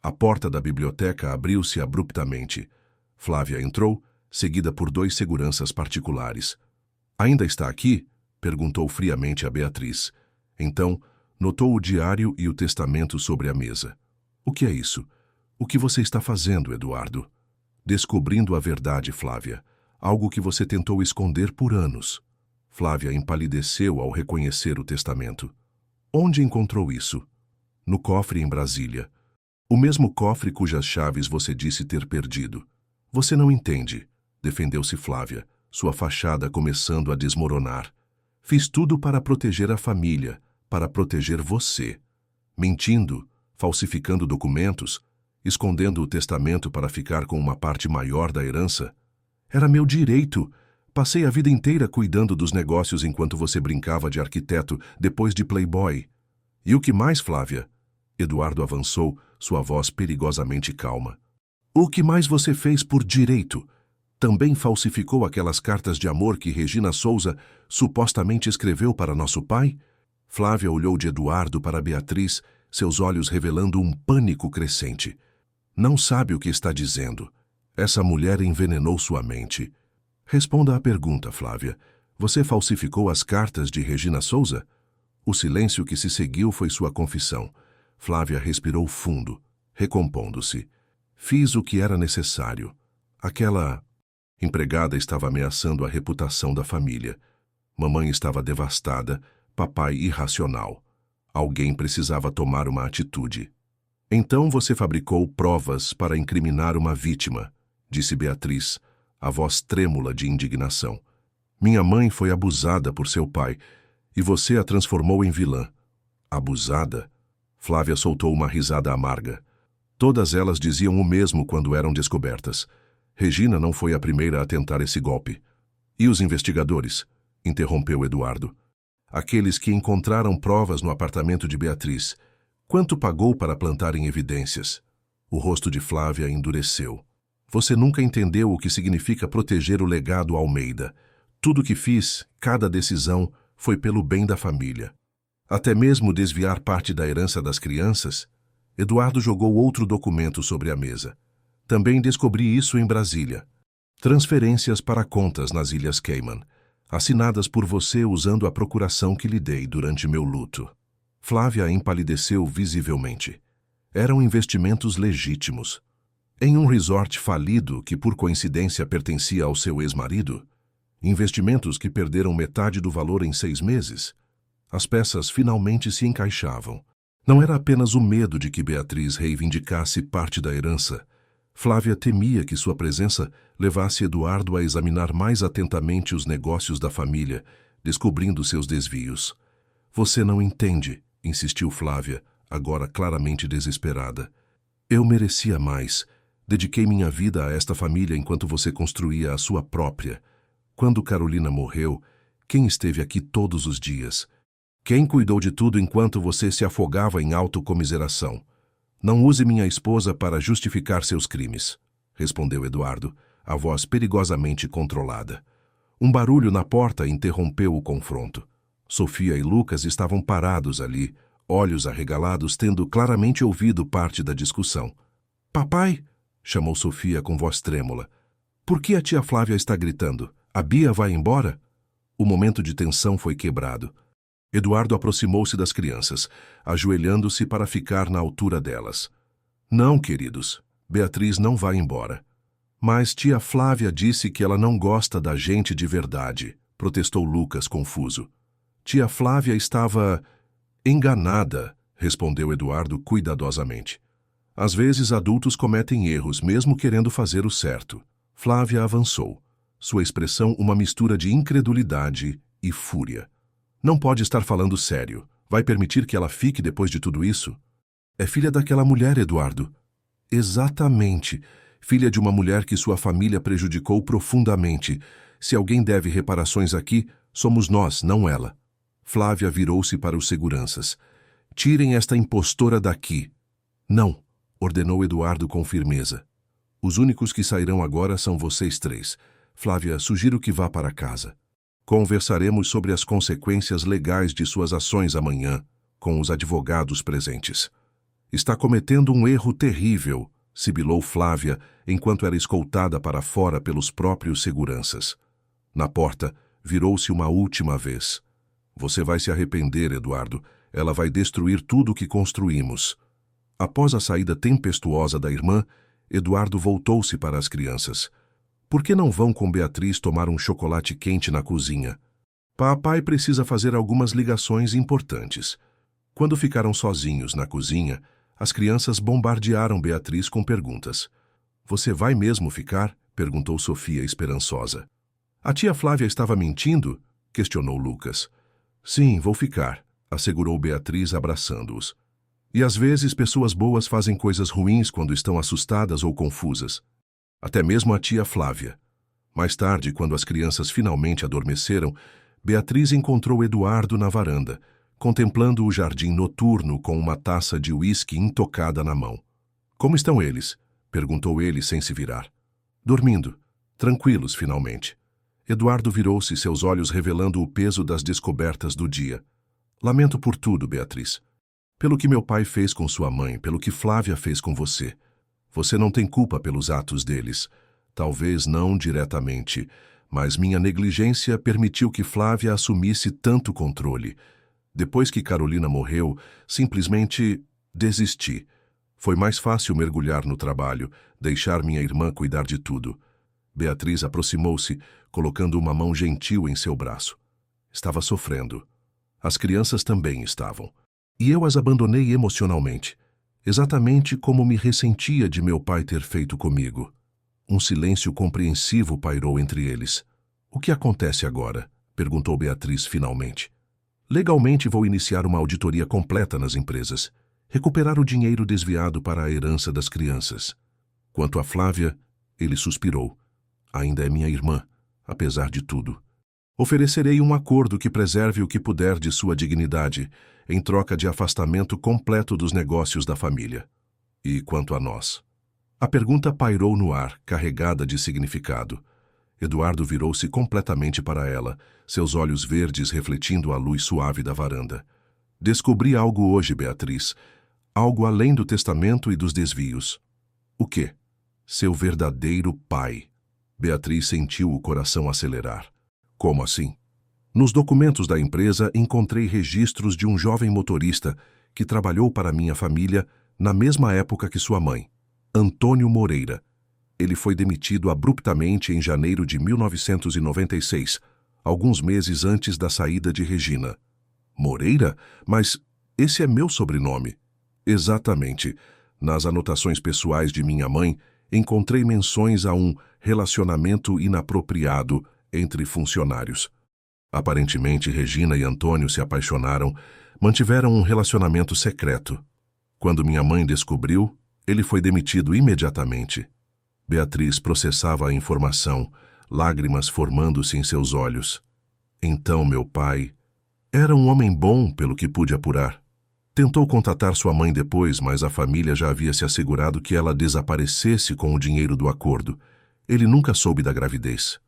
A porta da biblioteca abriu-se abruptamente. Flávia entrou, seguida por 2 seguranças particulares. Ainda está aqui? Perguntou friamente a Beatriz. Então, notou o diário e o testamento sobre a mesa. O que é isso? O que você está fazendo, Eduardo? Descobrindo a verdade, Flávia. Algo que você tentou esconder por anos. Flávia empalideceu ao reconhecer o testamento. Onde encontrou isso? No cofre em Brasília. O mesmo cofre cujas chaves você disse ter perdido. Você não entende, defendeu-se Flávia, sua fachada começando a desmoronar. Fiz tudo para proteger a família, para proteger você. Mentindo, falsificando documentos, escondendo o testamento para ficar com uma parte maior da herança. Era meu direito. Passei a vida inteira cuidando dos negócios enquanto você brincava de arquiteto depois de playboy. E o que mais, Flávia? Eduardo avançou, sua voz perigosamente calma. O que mais você fez por direito? Também falsificou aquelas cartas de amor que Regina Souza supostamente escreveu para nosso pai? Flávia olhou de Eduardo para Beatriz, seus olhos revelando um pânico crescente. Não sabe o que está dizendo. Essa mulher envenenou sua mente. Responda à pergunta, Flávia. Você falsificou as cartas de Regina Souza? O silêncio que se seguiu foi sua confissão. Flávia respirou fundo, recompondo-se. Fiz o que era necessário. Aquela empregada estava ameaçando a reputação da família. Mamãe estava devastada, papai irracional. Alguém precisava tomar uma atitude. Então você fabricou provas para incriminar uma vítima, disse Beatriz, a voz trêmula de indignação. Minha mãe foi abusada por seu pai, e você a transformou em vilã. Abusada? Flávia soltou uma risada amarga. Todas elas diziam o mesmo quando eram descobertas. Regina não foi a primeira a tentar esse golpe. E os investigadores? Interrompeu Eduardo. Aqueles que encontraram provas no apartamento de Beatriz. Quanto pagou para plantarem evidências? O rosto de Flávia endureceu. Você nunca entendeu o que significa proteger o legado Almeida. Tudo que fiz, cada decisão, foi pelo bem da família. Até mesmo desviar parte da herança das crianças? Eduardo jogou outro documento sobre a mesa. Também descobri isso em Brasília. Transferências para contas nas Ilhas Cayman, assinadas por você usando a procuração que lhe dei durante meu luto. Flávia empalideceu visivelmente. Eram investimentos legítimos. Em um resort falido que por coincidência pertencia ao seu ex-marido? Investimentos que perderam metade do valor em 6 meses? As peças finalmente se encaixavam. Não era apenas o medo de que Beatriz reivindicasse parte da herança. Flávia temia que sua presença levasse Eduardo a examinar mais atentamente os negócios da família, descobrindo seus desvios. Você não entende, insistiu Flávia, agora claramente desesperada. Eu merecia mais. Dediquei minha vida a esta família enquanto você construía a sua própria. Quando Carolina morreu, quem esteve aqui todos os dias? Quem cuidou de tudo enquanto você se afogava em autocomiseração? Não use minha esposa para justificar seus crimes, respondeu Eduardo, a voz perigosamente controlada. Um barulho na porta interrompeu o confronto. Sofia e Lucas estavam parados ali, olhos arregalados, tendo claramente ouvido parte da discussão. Papai, chamou Sofia com voz trêmula. Por que a tia Flávia está gritando? A Bia vai embora? O momento de tensão foi quebrado. Eduardo aproximou-se das crianças, ajoelhando-se para ficar na altura delas. Não, queridos, Beatriz não vai embora. Mas tia Flávia disse que ela não gosta da gente de verdade, protestou Lucas, confuso. Tia Flávia estava enganada, respondeu Eduardo cuidadosamente. Às vezes adultos cometem erros mesmo querendo fazer o certo. Flávia avançou, sua expressão uma mistura de incredulidade e fúria. Não pode estar falando sério. Vai permitir que ela fique depois de tudo isso? É filha daquela mulher, Eduardo. Exatamente. Filha de uma mulher que sua família prejudicou profundamente. Se alguém deve reparações aqui, somos nós, não ela. Flávia virou-se para os seguranças. Tirem esta impostora daqui. Não, ordenou Eduardo com firmeza. Os únicos que sairão agora são vocês três. Flávia, sugiro que vá para casa. Conversaremos sobre as consequências legais de suas ações amanhã, com os advogados presentes. Está cometendo um erro terrível, sibilou Flávia, enquanto era escoltada para fora pelos próprios seguranças. Na porta, virou-se uma última vez. Você vai se arrepender, Eduardo. Ela vai destruir tudo o que construímos. Após a saída tempestuosa da irmã, Eduardo voltou-se para as crianças. Por que não vão com Beatriz tomar um chocolate quente na cozinha? Papai precisa fazer algumas ligações importantes. Quando ficaram sozinhos na cozinha, as crianças bombardearam Beatriz com perguntas. Você vai mesmo ficar? Perguntou Sofia esperançosa. A tia Flávia estava mentindo? Questionou Lucas. Sim, vou ficar, assegurou Beatriz abraçando-os. E às vezes pessoas boas fazem coisas ruins quando estão assustadas ou confusas. Até mesmo a tia Flávia. Mais tarde, quando as crianças finalmente adormeceram, Beatriz encontrou Eduardo na varanda, contemplando o jardim noturno com uma taça de uísque intocada na mão. Como estão eles? Perguntou ele sem se virar. Dormindo. Tranquilos, finalmente. Eduardo virou-se, seus olhos revelando o peso das descobertas do dia. Lamento por tudo, Beatriz. Pelo que meu pai fez com sua mãe, pelo que Flávia fez com você. Você não tem culpa pelos atos deles. Talvez não diretamente, mas minha negligência permitiu que Flávia assumisse tanto controle. Depois que Carolina morreu, simplesmente desisti. Foi mais fácil mergulhar no trabalho, deixar minha irmã cuidar de tudo. Beatriz aproximou-se, colocando uma mão gentil em seu braço. Estava sofrendo. As crianças também estavam. E eu as abandonei emocionalmente, exatamente como me ressentia de meu pai ter feito comigo. Um silêncio compreensivo pairou entre eles. O que acontece agora? Perguntou Beatriz finalmente. Legalmente vou iniciar uma auditoria completa nas empresas. Recuperar o dinheiro desviado para a herança das crianças. Quanto a Flávia, ele suspirou. Ainda é minha irmã, apesar de tudo. Oferecerei um acordo que preserve o que puder de sua dignidade, em troca de afastamento completo dos negócios da família. E quanto a nós? A pergunta pairou no ar, carregada de significado. Eduardo virou-se completamente para ela, seus olhos verdes refletindo a luz suave da varanda. Descobri algo hoje, Beatriz. Algo além do testamento e dos desvios. O quê? Seu verdadeiro pai. Beatriz sentiu o coração acelerar. Como assim? Nos documentos da empresa encontrei registros de um jovem motorista que trabalhou para minha família na mesma época que sua mãe, Antônio Moreira. Ele foi demitido abruptamente em janeiro de 1996, alguns meses antes da saída de Regina. Moreira? Mas esse é meu sobrenome. Exatamente. Nas anotações pessoais de minha mãe, encontrei menções a um relacionamento inapropriado entre funcionários. Aparentemente, Regina e Antônio se apaixonaram, mantiveram um relacionamento secreto. Quando minha mãe descobriu, ele foi demitido imediatamente. Beatriz processava a informação, lágrimas formando-se em seus olhos. Então meu pai era um homem bom, pelo que pude apurar. Tentou contatar sua mãe depois, mas a família já havia se assegurado que ela desaparecesse com o dinheiro do acordo. Ele nunca soube da gravidez.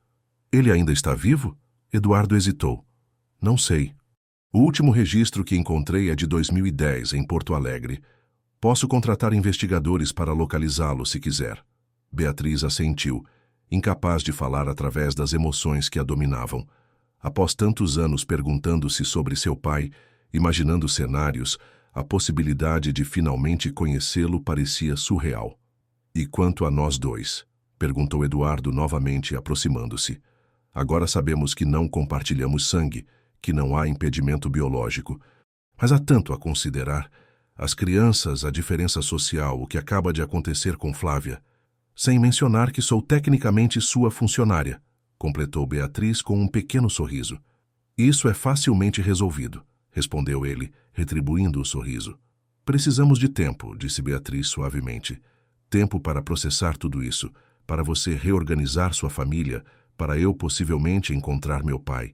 Ele ainda está vivo? Eduardo hesitou. Não sei. O último registro que encontrei é de 2010, em Porto Alegre. Posso contratar investigadores para localizá-lo se quiser. Beatriz assentiu, incapaz de falar através das emoções que a dominavam. Após tantos anos perguntando-se sobre seu pai, imaginando cenários, a possibilidade de finalmente conhecê-lo parecia surreal. E quanto a nós dois? Perguntou Eduardo novamente, aproximando-se. Agora sabemos que não compartilhamos sangue, que não há impedimento biológico. Mas há tanto a considerar. As crianças, a diferença social, o que acaba de acontecer com Flávia. Sem mencionar que sou tecnicamente sua funcionária, completou Beatriz com um pequeno sorriso. Isso é facilmente resolvido, respondeu ele, retribuindo o sorriso. Precisamos de tempo, disse Beatriz suavemente. Tempo para processar tudo isso, para você reorganizar sua família, para eu possivelmente encontrar meu pai.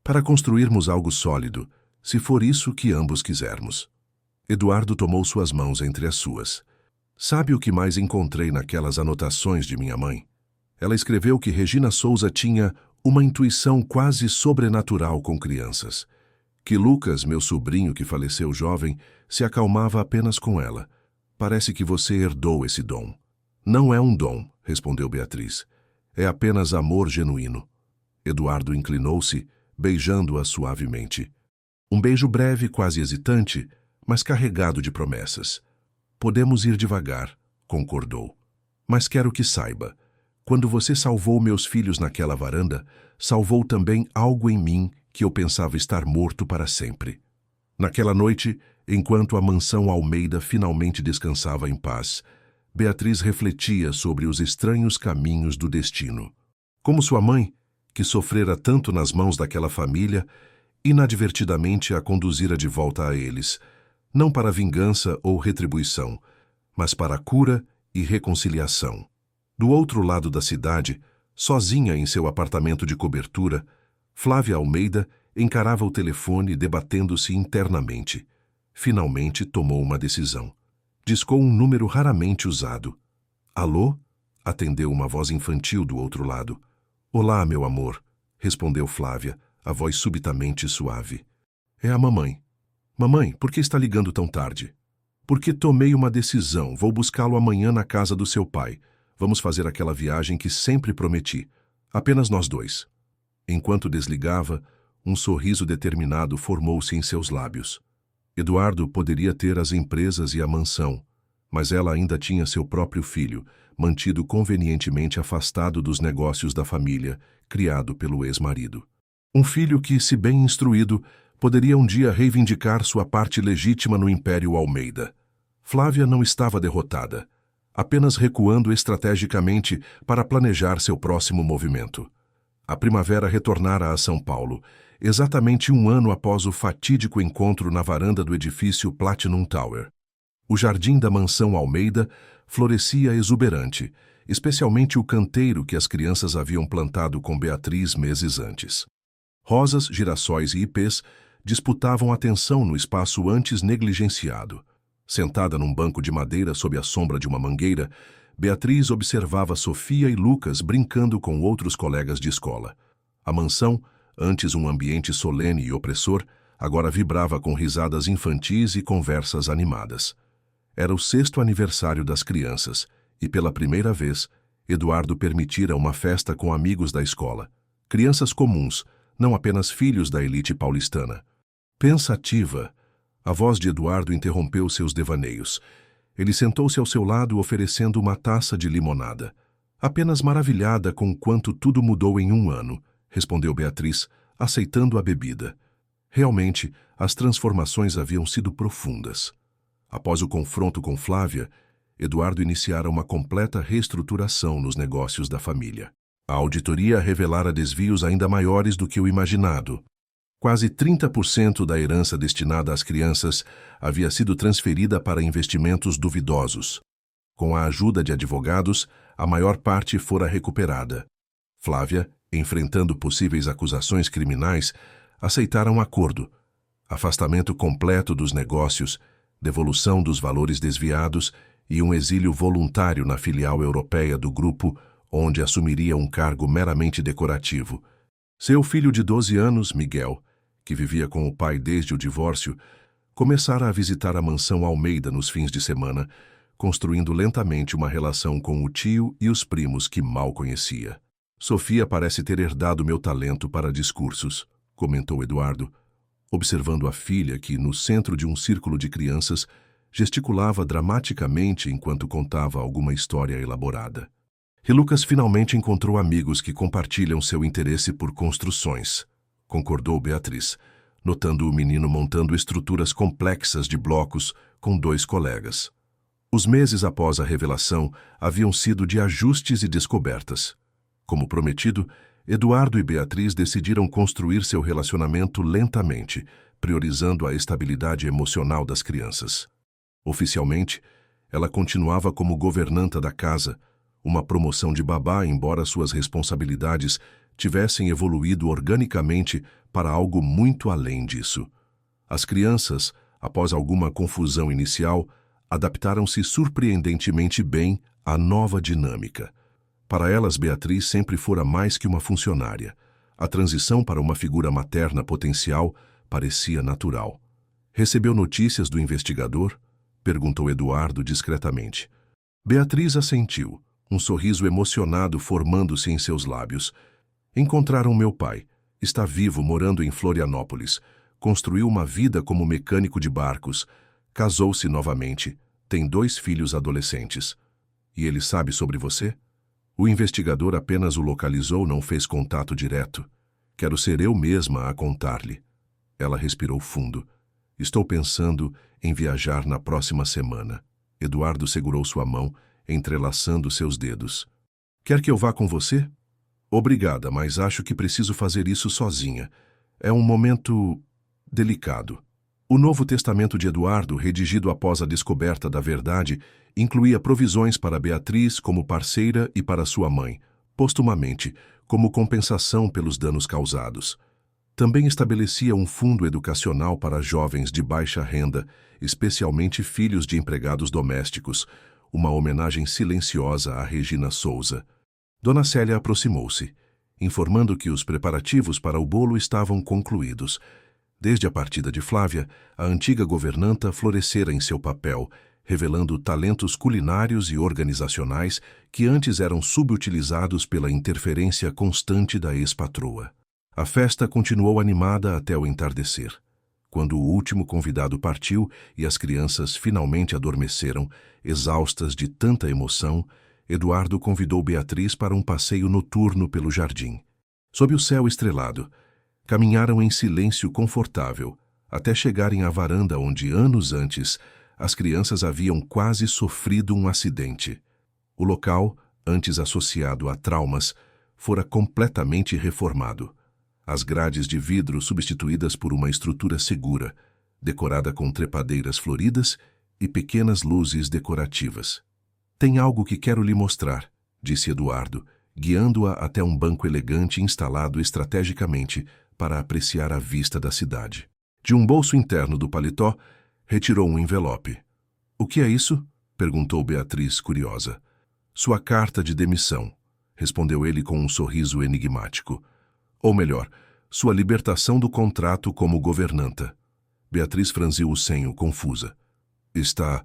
Para construirmos algo sólido, se for isso que ambos quisermos. Eduardo tomou suas mãos entre as suas. Sabe o que mais encontrei naquelas anotações de minha mãe? Ela escreveu que Regina Souza tinha uma intuição quase sobrenatural com crianças. Que Lucas, meu sobrinho que faleceu jovem, se acalmava apenas com ela. Parece que você herdou esse dom. Não é um dom, respondeu Beatriz. É apenas amor genuíno. Eduardo inclinou-se, beijando-a suavemente. Um beijo breve, quase hesitante, mas carregado de promessas. Podemos ir devagar, concordou. Mas quero que saiba, quando você salvou meus filhos naquela varanda, salvou também algo em mim que eu pensava estar morto para sempre. Naquela noite, enquanto a mansão Almeida finalmente descansava em paz, Beatriz refletia sobre os estranhos caminhos do destino. Como sua mãe, que sofrera tanto nas mãos daquela família, inadvertidamente a conduzira de volta a eles, não para vingança ou retribuição, mas para cura e reconciliação. Do outro lado da cidade, sozinha em seu apartamento de cobertura, Flávia Almeida encarava o telefone debatendo-se internamente. Finalmente tomou uma decisão. Discou um número raramente usado. Alô? Atendeu uma voz infantil do outro lado. Olá, meu amor, respondeu Flávia, a voz subitamente suave. É a mamãe. Mamãe, por que está ligando tão tarde? Porque tomei uma decisão. Vou buscá-lo amanhã na casa do seu pai. Vamos fazer aquela viagem que sempre prometi. Apenas nós dois. Enquanto desligava, um sorriso determinado formou-se em seus lábios. Eduardo poderia ter as empresas e a mansão, mas ela ainda tinha seu próprio filho, mantido convenientemente afastado dos negócios da família, criado pelo ex-marido. Um filho que, se bem instruído, poderia um dia reivindicar sua parte legítima no Império Almeida. Flávia não estava derrotada, apenas recuando estrategicamente para planejar seu próximo movimento. A primavera retornara a São Paulo, exatamente um ano após o fatídico encontro na varanda do edifício Platinum Tower. O jardim da mansão Almeida florescia exuberante, especialmente o canteiro que as crianças haviam plantado com Beatriz meses antes. Rosas, girassóis e ipês disputavam atenção no espaço antes negligenciado. Sentada num banco de madeira sob a sombra de uma mangueira, Beatriz observava Sofia e Lucas brincando com outros colegas de escola. A mansão, antes um ambiente solene e opressor, agora vibrava com risadas infantis e conversas animadas. Era o 6º aniversário das crianças e, pela primeira vez, Eduardo permitira uma festa com amigos da escola. Crianças comuns, não apenas filhos da elite paulistana. Pensativa, a voz de Eduardo interrompeu seus devaneios. Ele sentou-se ao seu lado oferecendo uma taça de limonada. Apenas maravilhada com quanto tudo mudou em um ano, respondeu Beatriz, aceitando a bebida. Realmente, as transformações haviam sido profundas. Após o confronto com Flávia, Eduardo iniciara uma completa reestruturação nos negócios da família. A auditoria revelara desvios ainda maiores do que o imaginado. Quase 30% da herança destinada às crianças havia sido transferida para investimentos duvidosos. Com a ajuda de advogados, a maior parte fora recuperada. Flávia, enfrentando possíveis acusações criminais, aceitara um acordo: afastamento completo dos negócios, devolução dos valores desviados e um exílio voluntário na filial europeia do grupo, onde assumiria um cargo meramente decorativo. Seu filho de 12 anos, Miguel, que vivia com o pai desde o divórcio, começara a visitar a mansão Almeida nos fins de semana, construindo lentamente uma relação com o tio e os primos que mal conhecia. Sofia parece ter herdado meu talento para discursos, comentou Eduardo, observando a filha que, no centro de um círculo de crianças, gesticulava dramaticamente enquanto contava alguma história elaborada. E Lucas finalmente encontrou amigos que compartilham seu interesse por construções, concordou Beatriz, notando o menino montando estruturas complexas de blocos com 2 colegas. Os meses após a revelação haviam sido de ajustes e descobertas. Como prometido, Eduardo e Beatriz decidiram construir seu relacionamento lentamente, priorizando a estabilidade emocional das crianças. Oficialmente, ela continuava como governanta da casa, uma promoção de babá, embora suas responsabilidades tivessem evoluído organicamente para algo muito além disso. As crianças, após alguma confusão inicial, adaptaram-se surpreendentemente bem à nova dinâmica. Para elas, Beatriz sempre fora mais que uma funcionária. A transição para uma figura materna potencial parecia natural. Recebeu notícias do investigador? Perguntou Eduardo discretamente. Beatriz assentiu, um sorriso emocionado formando-se em seus lábios. Encontraram meu pai. Está vivo, morando em Florianópolis. Construiu uma vida como mecânico de barcos. Casou-se novamente. Tem 2 filhos adolescentes. E ele sabe sobre você? O investigador apenas o localizou, não fez contato direto. Quero ser eu mesma a contar-lhe. Ela respirou fundo. Estou pensando em viajar na próxima semana. Eduardo segurou sua mão, entrelaçando seus dedos. Quer que eu vá com você? Obrigada, mas acho que preciso fazer isso sozinha. É um momento delicado. O Novo Testamento de Eduardo, redigido após a descoberta da verdade, incluía provisões para Beatriz como parceira e para sua mãe, postumamente, como compensação pelos danos causados. Também estabelecia um fundo educacional para jovens de baixa renda, especialmente filhos de empregados domésticos, uma homenagem silenciosa a Regina Souza. Dona Célia aproximou-se, informando que os preparativos para o bolo estavam concluídos. Desde a partida de Flávia, a antiga governanta florescera em seu papel, revelando talentos culinários e organizacionais que antes eram subutilizados pela interferência constante da ex-patroa. A festa continuou animada até o entardecer. Quando o último convidado partiu e as crianças finalmente adormeceram, exaustas de tanta emoção, Eduardo convidou Beatriz para um passeio noturno pelo jardim. Sob o céu estrelado, caminharam em silêncio confortável, até chegarem à varanda onde, anos antes, as crianças haviam quase sofrido um acidente. O local, antes associado a traumas, fora completamente reformado. As grades de vidro substituídas por uma estrutura segura, decorada com trepadeiras floridas e pequenas luzes decorativas. Tem algo que quero lhe mostrar, disse Eduardo, guiando-a até um banco elegante instalado estrategicamente para apreciar a vista da cidade. De um bolso interno do paletó, retirou um envelope. O que é isso? Perguntou Beatriz, curiosa. Sua carta de demissão, respondeu ele com um sorriso enigmático. Ou melhor, sua libertação do contrato como governanta. Beatriz franziu o senho, confusa. Está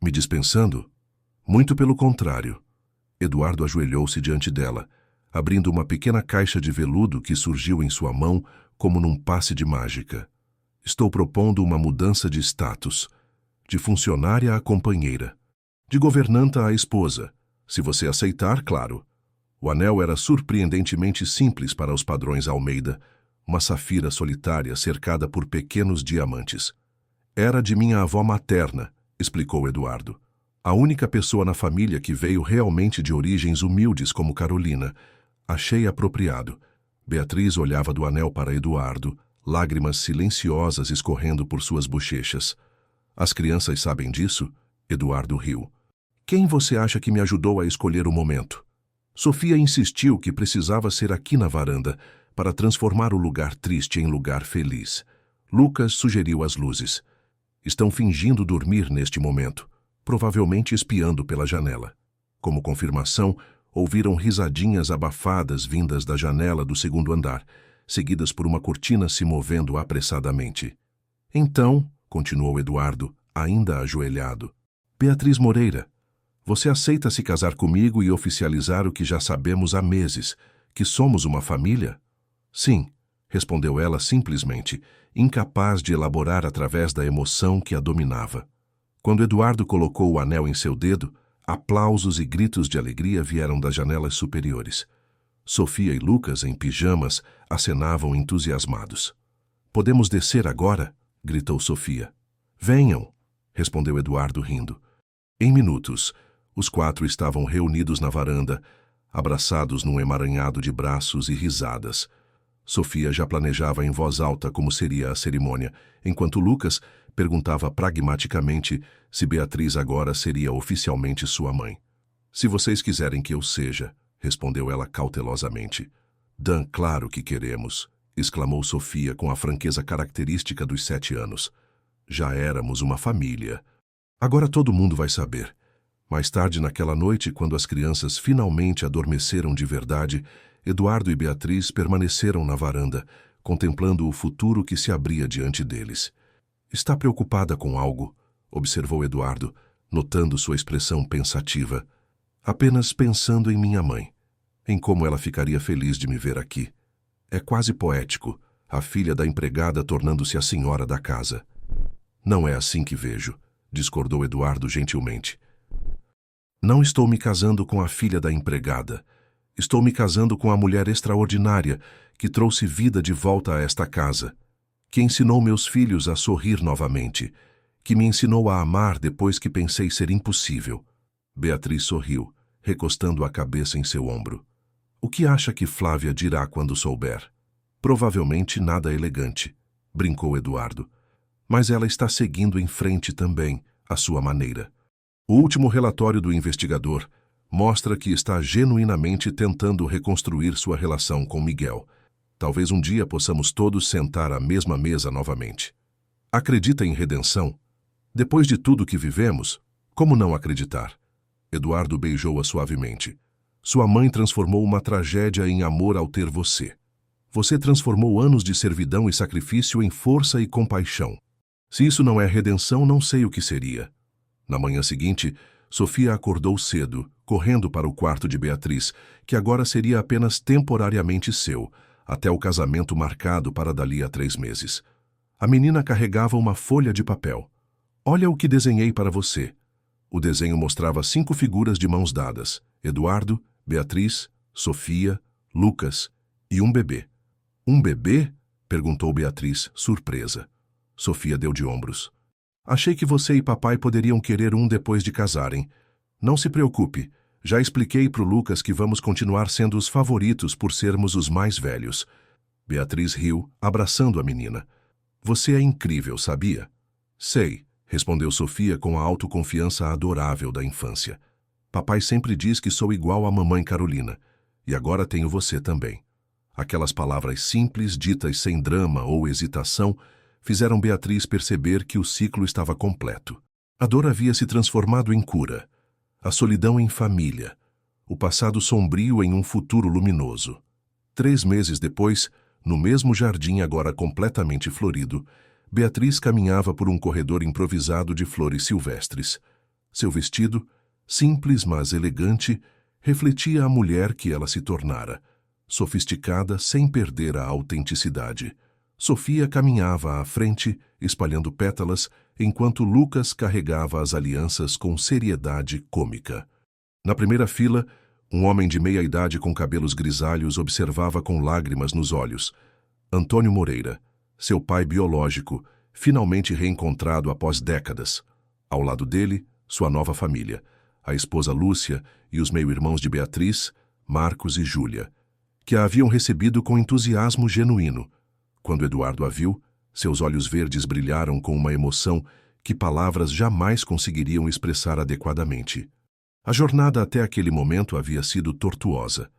me dispensando? Muito pelo contrário. Eduardo ajoelhou-se diante dela, abrindo uma pequena caixa de veludo que surgiu em sua mão como num passe de mágica. Estou propondo uma mudança de status, de funcionária a companheira, de governanta a esposa, se você aceitar, claro. O anel era surpreendentemente simples para os padrões Almeida, uma safira solitária cercada por pequenos diamantes. Era de minha avó materna, explicou Eduardo. A única pessoa na família que veio realmente de origens humildes como Carolina. Achei apropriado. Beatriz olhava do anel para Eduardo, lágrimas silenciosas escorrendo por suas bochechas. As crianças sabem disso? Eduardo riu. Quem você acha que me ajudou a escolher o momento? Sofia insistiu que precisava ser aqui na varanda para transformar o lugar triste em lugar feliz. Lucas sugeriu as luzes. Estão fingindo dormir neste momento, provavelmente espiando pela janela. Como confirmação, ouviram risadinhas abafadas vindas da janela do segundo andar, seguidas por uma cortina se movendo apressadamente. Então, continuou Eduardo, ainda ajoelhado, Beatriz Moreira, você aceita se casar comigo e oficializar o que já sabemos há meses, que somos uma família? Sim, respondeu ela simplesmente, incapaz de elaborar através da emoção que a dominava. Quando Eduardo colocou o anel em seu dedo, aplausos e gritos de alegria vieram das janelas superiores. Sofia e Lucas, em pijamas, acenavam entusiasmados. Podemos descer agora? Gritou Sofia. Venham, respondeu Eduardo rindo. Em minutos, os 4 estavam reunidos na varanda, abraçados num emaranhado de braços e risadas. Sofia já planejava em voz alta como seria a cerimônia, enquanto Lucas perguntava pragmaticamente se Beatriz agora seria oficialmente sua mãe. Se vocês quiserem que eu seja, respondeu ela cautelosamente. Dan, claro que queremos, exclamou Sofia com a franqueza característica dos 7 anos. Já éramos uma família. Agora todo mundo vai saber. Mais tarde naquela noite, quando as crianças finalmente adormeceram de verdade, Eduardo e Beatriz permaneceram na varanda, contemplando o futuro que se abria diante deles. Está preocupada com algo? Observou Eduardo, notando sua expressão pensativa. Apenas pensando em minha mãe, em como ela ficaria feliz de me ver aqui. É quase poético, a filha da empregada tornando-se a senhora da casa. Não é assim que vejo, discordou Eduardo gentilmente. Não estou me casando com a filha da empregada. Estou me casando com a mulher extraordinária que trouxe vida de volta a esta casa, que ensinou meus filhos a sorrir novamente, que me ensinou a amar depois que pensei ser impossível. Beatriz sorriu, recostando a cabeça em seu ombro. O que acha que Flávia dirá quando souber? Provavelmente nada elegante, brincou Eduardo. Mas ela está seguindo em frente também, à sua maneira. O último relatório do investigador mostra que está genuinamente tentando reconstruir sua relação com Miguel. Talvez um dia possamos todos sentar à mesma mesa novamente. Acredita em redenção? Depois de tudo que vivemos, como não acreditar? Eduardo beijou-a suavemente. Sua mãe transformou uma tragédia em amor ao ter você. Você transformou anos de servidão e sacrifício em força e compaixão. Se isso não é redenção, não sei o que seria. Na manhã seguinte, Sofia acordou cedo, correndo para o quarto de Beatriz, que agora seria apenas temporariamente seu, até o casamento marcado para dali a 3 meses. A menina carregava uma folha de papel. Olha o que desenhei para você. O desenho mostrava 5 figuras de mãos dadas: Eduardo, Beatriz, Sofia, Lucas e um bebê. Um bebê? Perguntou Beatriz, surpresa. Sofia deu de ombros. Achei que você e papai poderiam querer um depois de casarem. Não se preocupe, já expliquei pro Lucas que vamos continuar sendo os favoritos por sermos os mais velhos. Beatriz riu, abraçando a menina. Você é incrível, sabia? Sei, respondeu Sofia com a autoconfiança adorável da infância. Papai sempre diz que sou igual à mamãe Carolina, e agora tenho você também. Aquelas palavras simples, ditas sem drama ou hesitação, fizeram Beatriz perceber que o ciclo estava completo. A dor havia se transformado em cura, a solidão em família, o passado sombrio em um futuro luminoso. 3 meses depois, no mesmo jardim agora completamente florido, Beatriz caminhava por um corredor improvisado de flores silvestres. Seu vestido, simples mas elegante, refletia a mulher que ela se tornara, sofisticada sem perder a autenticidade. Sofia caminhava à frente, espalhando pétalas, enquanto Lucas carregava as alianças com seriedade cômica. Na primeira fila, um homem de meia idade com cabelos grisalhos observava com lágrimas nos olhos. Antônio Moreira, seu pai biológico, finalmente reencontrado após décadas. Ao lado dele, sua nova família, a esposa Lúcia e os meio-irmãos de Beatriz, Marcos e Júlia, que a haviam recebido com entusiasmo genuíno. Quando Eduardo a viu, seus olhos verdes brilharam com uma emoção que palavras jamais conseguiriam expressar adequadamente. A jornada até aquele momento havia sido tortuosa,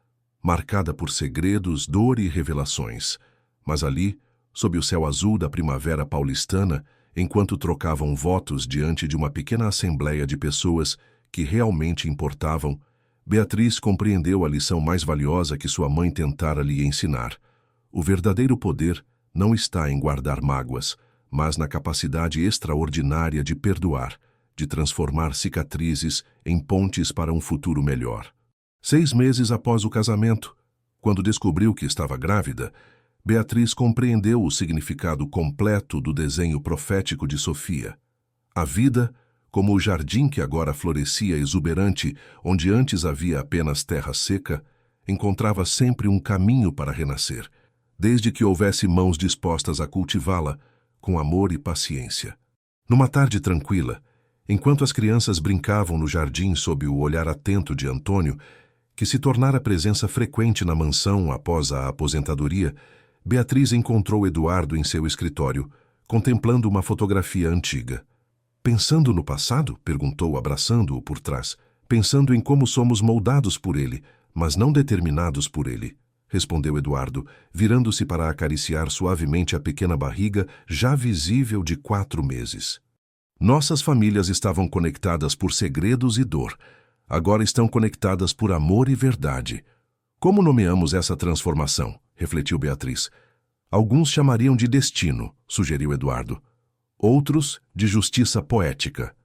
marcada por segredos, dor e revelações. Mas ali, sob o céu azul da primavera paulistana, enquanto trocavam votos diante de uma pequena assembleia de pessoas que realmente importavam, Beatriz compreendeu a lição mais valiosa que sua mãe tentara lhe ensinar. O verdadeiro poder não está em guardar mágoas, mas na capacidade extraordinária de perdoar, de transformar cicatrizes em pontes para um futuro melhor. 6 meses após o casamento, quando descobriu que estava grávida, Beatriz compreendeu o significado completo do desenho profético de Sofia. A vida, como o jardim que agora florescia exuberante, onde antes havia apenas terra seca, encontrava sempre um caminho para renascer, desde que houvesse mãos dispostas a cultivá-la com amor e paciência. Numa tarde tranquila, enquanto as crianças brincavam no jardim sob o olhar atento de Antônio, que se tornara presença frequente na mansão após a aposentadoria, Beatriz encontrou Eduardo em seu escritório, contemplando uma fotografia antiga. Pensando no passado? Perguntou, abraçando-o por trás. Pensando em como somos moldados por ele, mas não determinados por ele, respondeu Eduardo, virando-se para acariciar suavemente a pequena barriga já visível de 4 meses. Nossas famílias estavam conectadas por segredos e dor. Agora estão conectadas por amor e verdade. Como nomeamos essa transformação? Refletiu Beatriz. Alguns chamariam de destino, sugeriu Eduardo. Outros, de justiça poética.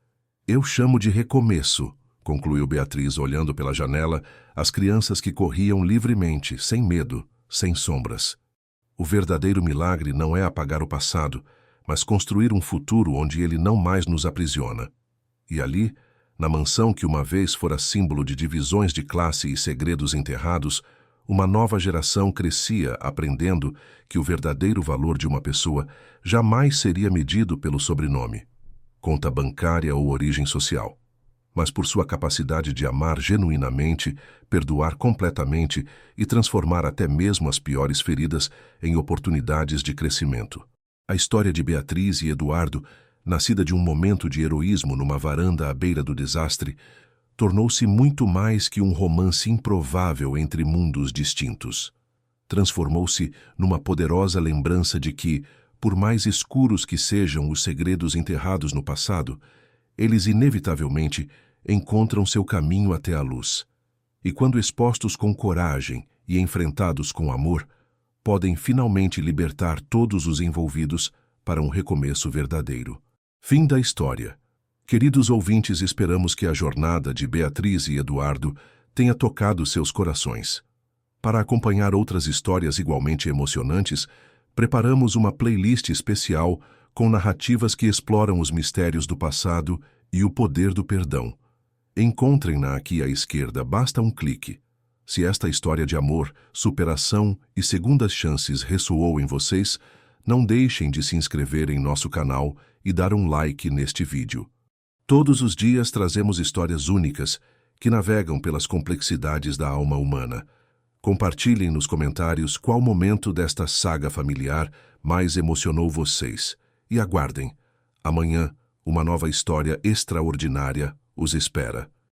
Eu chamo de recomeço, concluiu Beatriz, olhando pela janela as crianças que corriam livremente, sem medo, sem sombras. O verdadeiro milagre não é apagar o passado, mas construir um futuro onde ele não mais nos aprisiona. E ali, na mansão que uma vez fora símbolo de divisões de classe e segredos enterrados, uma nova geração crescia aprendendo que o verdadeiro valor de uma pessoa jamais seria medido pelo sobrenome, conta bancária ou origem social, mas por sua capacidade de amar genuinamente, perdoar completamente e transformar até mesmo as piores feridas em oportunidades de crescimento. A história de Beatriz e Eduardo, nascida de um momento de heroísmo numa varanda à beira do desastre, tornou-se muito mais que um romance improvável entre mundos distintos. Transformou-se numa poderosa lembrança de que, por mais escuros que sejam os segredos enterrados no passado, eles inevitavelmente encontram seu caminho até a luz. E quando expostos com coragem e enfrentados com amor, podem finalmente libertar todos os envolvidos para um recomeço verdadeiro. Fim da história. Queridos ouvintes, esperamos que a jornada de Beatriz e Eduardo tenha tocado seus corações. Para acompanhar outras histórias igualmente emocionantes, preparamos uma playlist especial com narrativas que exploram os mistérios do passado e o poder do perdão. Encontrem-na aqui à esquerda, basta um clique. Se esta história de amor, superação e segundas chances ressoou em vocês, não deixem de se inscrever em nosso canal e dar um like neste vídeo. Todos os dias trazemos histórias únicas que navegam pelas complexidades da alma humana. Compartilhem nos comentários qual momento desta saga familiar mais emocionou vocês. E aguardem. Amanhã, uma nova história extraordinária os espera.